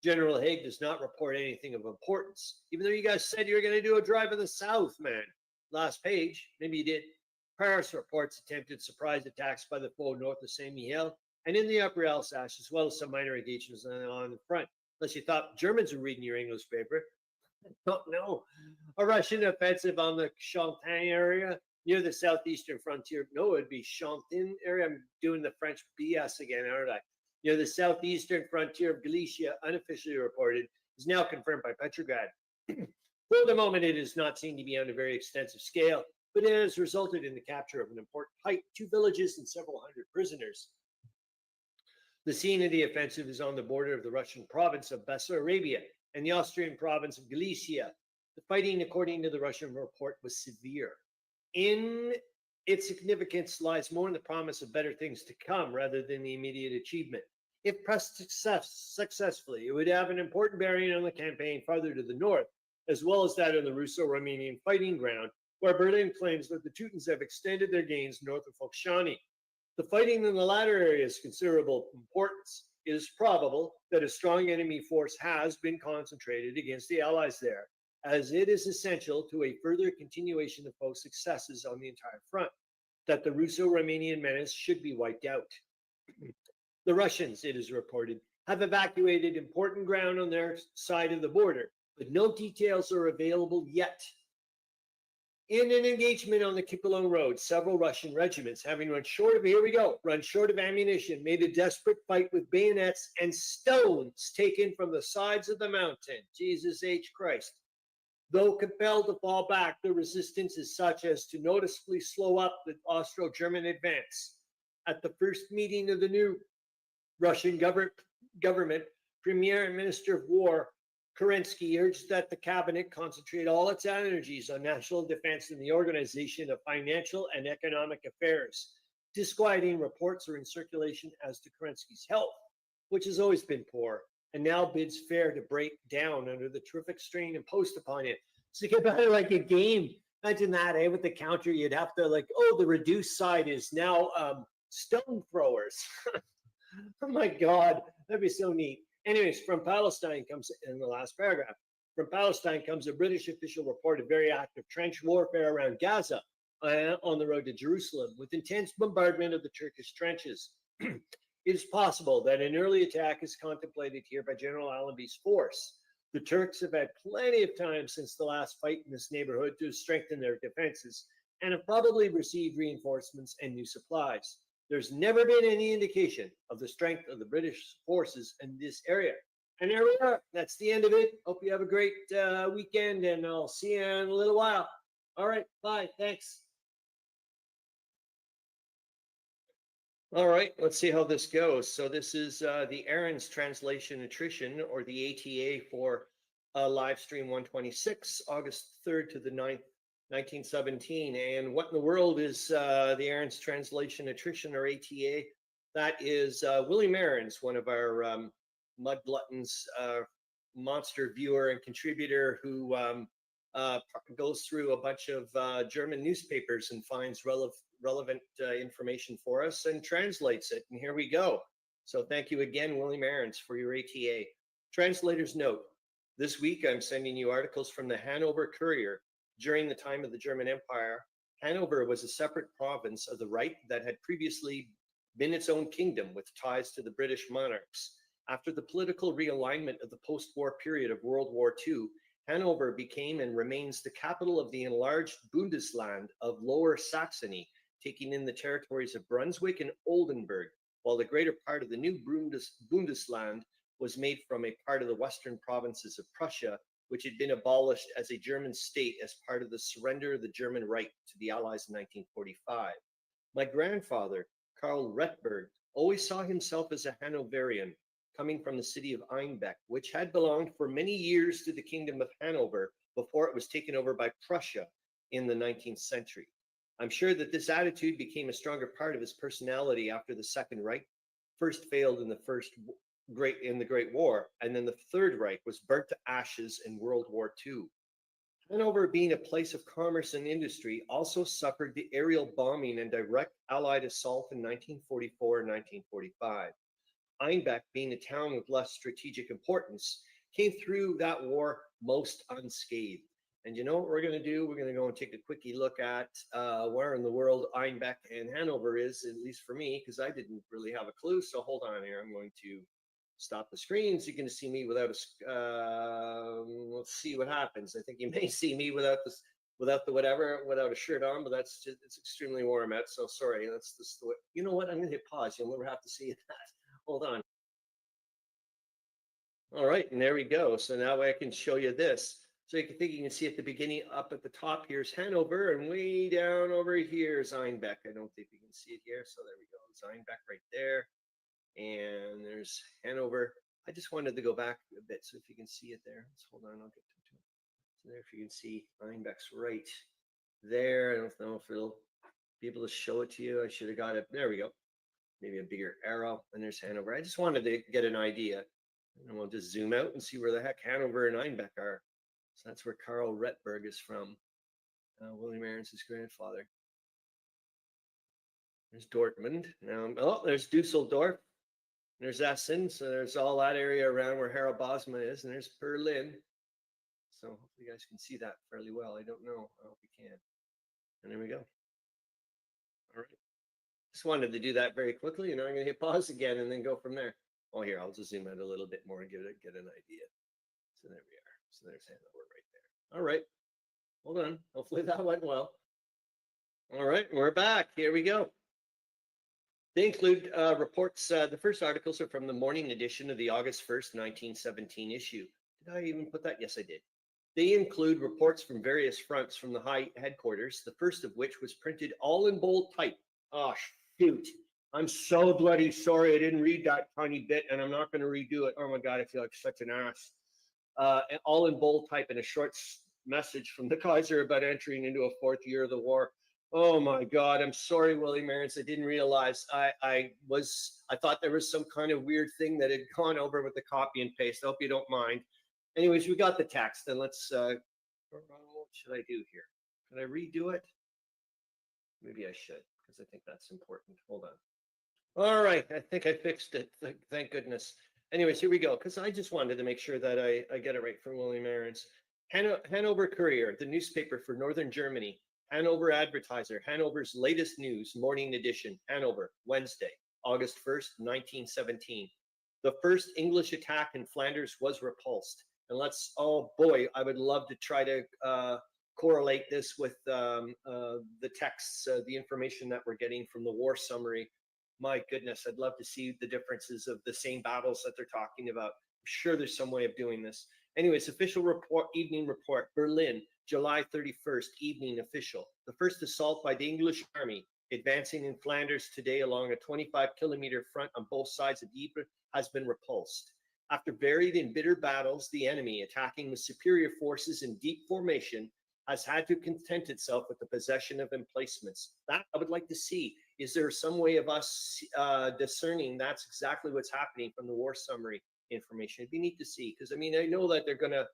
General Haig does not report anything of importance, even though you guys said you were going to do a drive in the south, man. Last page, maybe you did. Paris reports attempted surprise attacks by the foe north of Saint-Mihiel and in the upper Alsace, as well as some minor engagements on the front. Unless you thought Germans were reading your English paper. No. A Russian offensive on the Champagne area near the southeastern frontier. No, it'd be Chantin area. I'm doing the French BS again, aren't I? Near the southeastern frontier of Galicia, unofficially reported, is now confirmed by Petrograd. For the moment, it is not seen to be on a very extensive scale, but it has resulted in the capture of an important height, 2 villages, and several hundred prisoners. The scene of the offensive is on the border of the Russian province of Bessarabia and the Austrian province of Galicia. The fighting, according to the Russian report, was severe. In its significance lies more in the promise of better things to come rather than the immediate achievement. If pressed successfully, it would have an important bearing on the campaign farther to the north, as well as that on the Russo-Romanian fighting ground, where Berlin claims that the Teutons have extended their gains north of Focșani. The fighting in the latter area is considerable importance. It is probable that a strong enemy force has been concentrated against the Allies there, as it is essential to a further continuation of both successes on the entire front, that the Russo-Romanian menace should be wiped out. The Russians, it is reported, have evacuated important ground on their side of the border, but no details are available yet. In an engagement on the Kipling Road, several Russian regiments, having run short of ammunition, made a desperate fight with bayonets and stones taken from the sides of the mountain. Jesus H. Christ. Though compelled to fall back, the resistance is such as to noticeably slow up the Austro-German advance. At the first meeting of the new Russian government, Premier and Minister of War Kerensky urged that the cabinet concentrate all its energies on national defense and the organization of financial and economic affairs. Disquieting reports are in circulation as to Kerensky's health, which has always been poor, and now bids fair to break down under the terrific strain imposed upon it. So think about it like a game. Imagine that, with the counter, you'd have to the reduced side is now stone throwers. Oh my God, that'd be so neat. Anyways, from Palestine comes, in the last paragraph, from Palestine comes a British official report of very active trench warfare around Gaza on the road to Jerusalem, with intense bombardment of the Turkish trenches. It is possible that an early attack is contemplated here by General Allenby's force. The Turks have had plenty of time since the last fight in this neighborhood to strengthen their defenses and have probably received reinforcements and new supplies. There's never been any indication of the strength of the British forces in this area. And there we are. That's the end of it. Hope you have a great weekend, and I'll see you in a little while. All right. Bye. Thanks. All right, let's see how this goes. So this is the Arends translation attrition, or the ATA, for live stream 126, August 3rd to the 9th, 1917. And what in the world is the Arends translation attrition, or ATA? That is William Arends, one of our Mud Gluttons monster viewer and contributor, who goes through a bunch of German newspapers and finds relevant information for us and translates it. And here we go. So thank you again, William Arends, for your ATA. Translator's note: this week I'm sending you articles from the Hanover Courier. During the time of the German Empire, Hanover was a separate province of the Reich that had previously been its own kingdom with ties to the British monarchs. After the political realignment of the post-war period of World War II, Hanover became and remains the capital of the enlarged Bundesland of Lower Saxony, taking in the territories of Brunswick and Oldenburg, while the greater part of the new Bundesland was made from a part of the western provinces of Prussia, which had been abolished as a German state as part of the surrender of the German Reich to the Allies in 1945. My grandfather, Karl Rettberg, always saw himself as a Hanoverian, coming from the city of Einbeck, which had belonged for many years to the Kingdom of Hanover before it was taken over by Prussia in the 19th century. I'm sure that this attitude became a stronger part of his personality after the Second Reich first failed in the Great War, and then the Third Reich was burnt to ashes in World War II. Hanover, being a place of commerce and industry, also suffered the aerial bombing and direct Allied assault in 1944 and 1945. Einbeck, being a town with less strategic importance, came through that war most unscathed. And you know what we're going to do? We're going to go and take a quickie look at where in the world Einbeck and Hanover is, at least for me, because I didn't really have a clue. So hold on here. I'm going to stop the screen so you can see me without a. Let's see what happens. I think you may see me without this, without a shirt on, but that's just, it's extremely warm out. So sorry. That's just the way. You know what? I'm going to hit pause. You'll never have to see that. Hold on. All right, and there we go. So now I can show you this. So you can see at the beginning, up at the top, here's Hanover, and way down over here is Einbeck. I don't think you can see it here. So there we go. It's Einbeck right there. And there's Hanover. I just wanted to go back a bit. So if you can see it there, let's hold on. I'll get to it. So there, if you can see Einbeck's right there. I don't know if it'll be able to show it to you. I should have got it. There we go. Maybe a bigger arrow. And there's Hanover. I just wanted to get an idea. And we'll just zoom out and see where the heck Hanover and Einbeck are. So that's where Karl Rettberg is from, William Arends' grandfather. There's Dortmund. Now, oh, there's Dusseldorf. There's Essen. So there's all that area around where Harro Bosma is. And there's Berlin. So hopefully you guys can see that fairly well. I don't know. I hope you can. And there we go. All right. Just wanted to do that very quickly. And now I'm going to hit pause again and then go from there. Oh, here, I'll just zoom out a little bit more and get an idea. So there we are. So there's Hanover right there. All right. Hold on. Hopefully that went well. All right. We're back. Here we go. They include reports. The first articles are from the morning edition of the August 1st, 1917 issue. Did I even put that? Yes, I did. They include reports from various fronts from the high headquarters, the first of which was printed all in bold type. Oh, shoot. I'm so bloody sorry I didn't read that tiny bit, and I'm not going to redo it. Oh my God, I feel like such an ass. All in bold type, and a short message from the Kaiser about entering into a fourth year of the war. Oh my God, I'm sorry, William Arends. I didn't realize. I thought there was some kind of weird thing that had gone over with the copy and paste. I hope you don't mind. Anyways, we got the text, and let's. What should I do here? Can I redo it? Maybe I should, because I think that's important. Hold on. All right, I think I fixed it. Thank goodness. Anyways, here we go. Because I just wanted to make sure that I get it right from William Arends. Hanover Courier, the newspaper for Northern Germany. Hanover Advertiser, Hanover's latest news, morning edition. Hanover, Wednesday, August 1st, 1917. The first English attack in Flanders was repulsed. And let's, oh boy, I would love to try to correlate this with the texts, the information that we're getting from the war summary. My goodness, I'd love to see the differences of the same battles that they're talking about. I'm sure there's some way of doing this. Anyways, official report, evening report, Berlin, July 31st, evening official. The first assault by the English army advancing in Flanders today along a 25-kilometer front on both sides of Ypres has been repulsed. After varied and bitter battles, the enemy, attacking with superior forces in deep formation, has had to content itself with the possession of emplacements. That I would like to see. Is there some way of us discerning that's exactly what's happening from the war summary information? It'd be neat to see, because I mean, I know that they're gonna,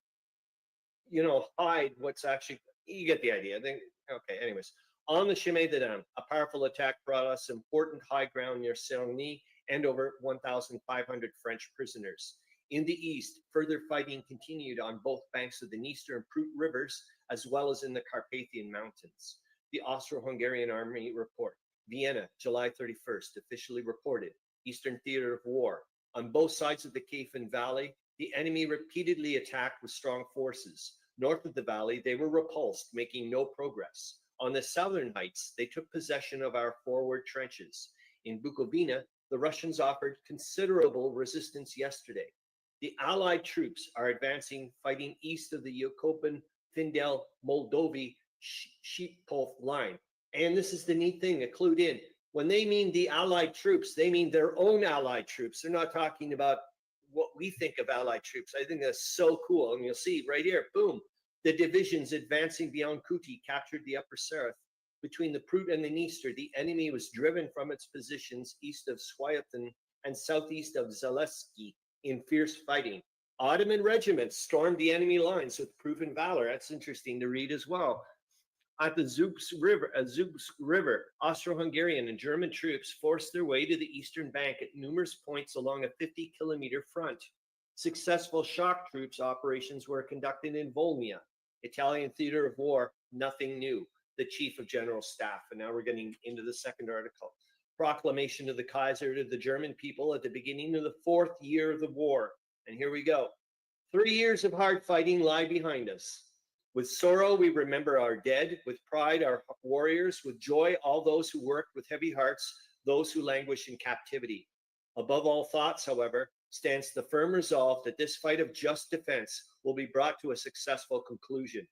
hide what's actually, you get the idea. Okay, anyways. On the Chemin des Dames, a powerful attack brought us important high ground near Cerny and over 1,500 French prisoners. In the east, further fighting continued on both banks of the Dniester and Prut rivers, as well as in the Carpathian Mountains. The Austro-Hungarian Army report. Vienna, July 31st, officially reported. Eastern Theater of War. On both sides of the Kievan Valley, the enemy repeatedly attacked with strong forces. North of the valley, they were repulsed, making no progress. On the southern heights, they took possession of our forward trenches. In Bukovina, the Russians offered considerable resistance yesterday. The Allied troops are advancing, fighting east of the Jacobin Findel Moldovi Sheepolf line. And this is the neat thing, a clued in. When they mean the Allied troops, they mean their own Allied troops. They're not talking about what we think of Allied troops. I think that's so cool. And you'll see right here, boom, the divisions advancing beyond Kuti captured the upper Sereth. Between the Prut and the Dniester, the enemy was driven from its positions east of Swiaten and southeast of Zaleski in fierce fighting. Ottoman regiments stormed the enemy lines with proven valor. That's interesting to read as well. At the Zug's River, Austro-Hungarian and German troops forced their way to the eastern bank at numerous points along a 50-kilometer front. Successful shock troops operations were conducted in Volmia. Italian theater of war, nothing new. The Chief of General Staff. And now we're getting into the second article. Proclamation of the Kaiser to the German people at the beginning of the 4th year of the war. And here we go. 3 years of hard fighting lie behind us. With sorrow, we remember our dead. With pride, our warriors. With joy, all those who worked with heavy hearts, those who languish in captivity. Above all thoughts, however, stands the firm resolve that this fight of just defense will be brought to a successful conclusion.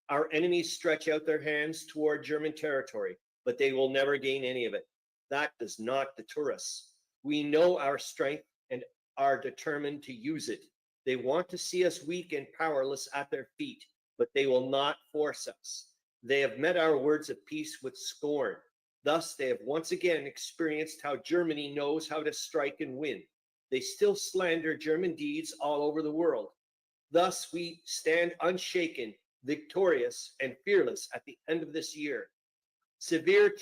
Our enemies stretch out their hands toward German territory, but they will never gain any of it. That does not deter us. We know our strength and are determined to use it. They want to see us weak and powerless at their feet, but they will not force us. They have met our words of peace with scorn. Thus, they have once again experienced how Germany knows how to strike and win. They still slander German deeds all over the world. Thus, we stand unshaken, victorious, and fearless at the end of this year. Severe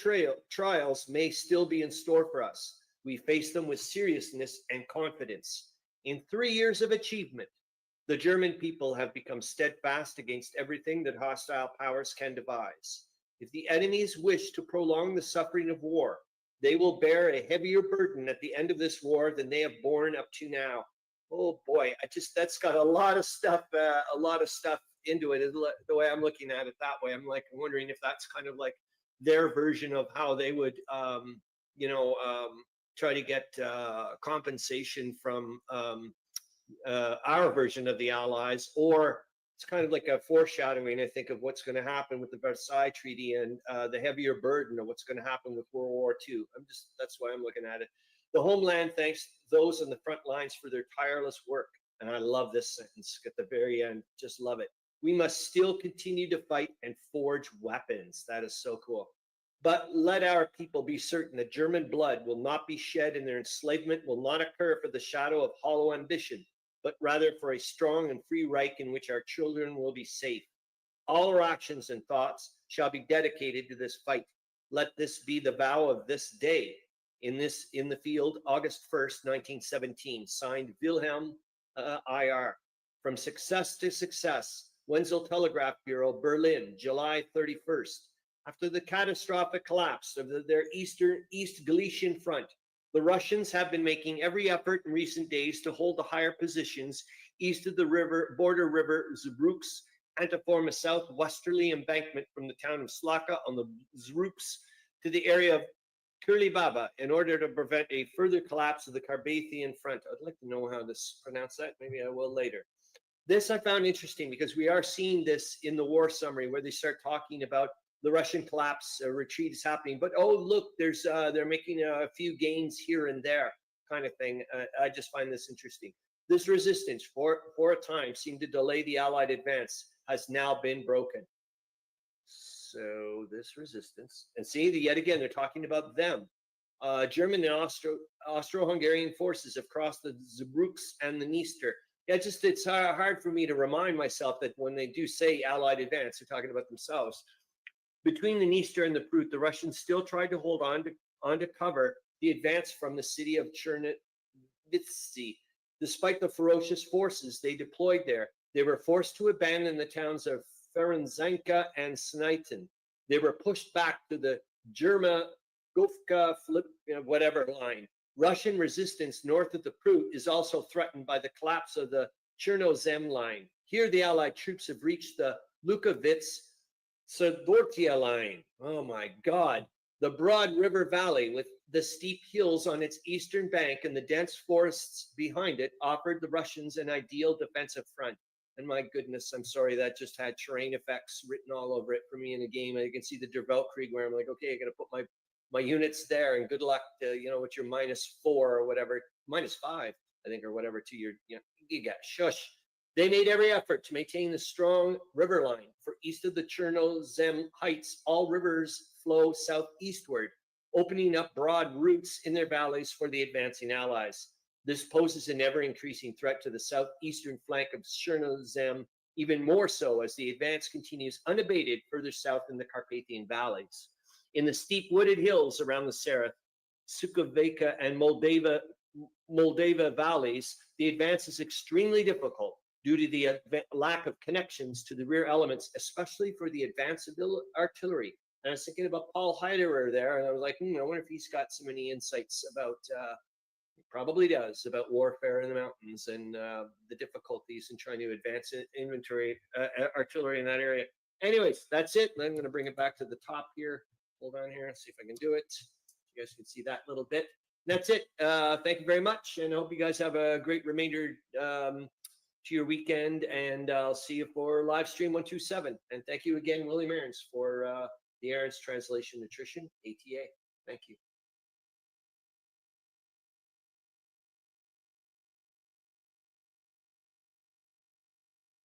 trials may still be in store for us. We face them with seriousness and confidence. In 3 years of achievement, the German people have become steadfast against everything that hostile powers can devise. If the enemies wish to prolong the suffering of war, they will bear a heavier burden at the end of this war than they have borne up to now. Oh boy, that's got a lot of stuff into it. The way I'm looking at it that way, I'm wondering if that's kind of like their version of how they would, try to get compensation from our version of the Allies, or it's kind of like a foreshadowing, I think, of what's going to happen with the Versailles Treaty and the heavier burden of what's going to happen with World War II. That's why I'm looking at it. The homeland thanks those on the front lines for their tireless work. And I love this sentence at the very end. Just love it. We must still continue to fight and forge weapons. That is so cool. But let our people be certain that German blood will not be shed and their enslavement will not occur for the shadow of hollow ambition, but rather for a strong and free Reich in which our children will be safe. All our actions and thoughts shall be dedicated to this fight. Let this be the vow of this day. in the field, August 1st, 1917. Signed Wilhelm IR. From success to success. Wenzel Telegraph Bureau, Berlin, July 31st. After the catastrophic collapse of their East Galician front, the Russians have been making every effort in recent days to hold the higher positions east of the border river Zbruks and to form a southwesterly embankment from the town of Slaka on the Zbruks to the area of Kurlibaba in order to prevent a further collapse of the Carpathian front. I'd like to know how to pronounce that. Maybe I will later. This I found interesting because we are seeing this in the war summary where they start talking about the Russian collapse, retreat is happening, but oh look, they're making a few gains here and there, kind of thing. I just find this interesting. This resistance, for a time, seemed to delay the Allied advance, has now been broken. So this resistance, and see, yet again, they're talking about them. German and Austro-Hungarian forces have crossed the Zbruks and the Dniester. Yeah, it's hard for me to remind myself that when they do say Allied advance, they're talking about themselves. Between the Dniester and the Prut, the Russians still tried to hold on to cover the advance from the city of Chernivtsi. Despite the ferocious forces they deployed there, they were forced to abandon the towns of Ferenczenka and Snitin. They were pushed back to the Germa-Govka whatever line. Russian resistance north of the Prut is also threatened by the collapse of the Chernozem line. Here, the Allied troops have reached the Lukavitz-Sadortia line. Oh my God. The broad river valley with the steep hills on its eastern bank and the dense forests behind it offered the Russians an ideal defensive front. And my goodness, I'm sorry, that just had terrain effects written all over it for me in the game. And you can see the Der Weltkrieg where I'm like, okay, I got to put my units there and good luck to, with your -4 or whatever, -5, I think, or whatever to your, you got shush. They made every effort to maintain the strong river line. For east of the Chernozem Heights, all rivers flow southeastward, opening up broad routes in their valleys for the advancing Allies. This poses an ever-increasing threat to the southeastern flank of Chernozem, even more so as the advance continues unabated further south in the Carpathian valleys. In the steep wooded hills around the Sereth, Sukoveka, and Moldava valleys, the advance is extremely difficult due to the lack of connections to the rear elements, especially for the advance of the artillery. And I was thinking about Paul Heiderer there, and I was like, I wonder if he's got so many insights about, he probably does, about warfare in the mountains and the difficulties in trying to advance artillery in that area. Anyways, that's it. I'm going to bring it back to the top here. Hold on here and see if I can do it. You guys can see that little bit. That's it. Thank you very much, and I hope you guys have a great remainder to your weekend, and I'll see you for live stream 127. And thank you again, William Arends, for the Arends Translation Nutrition ATA. Thank you.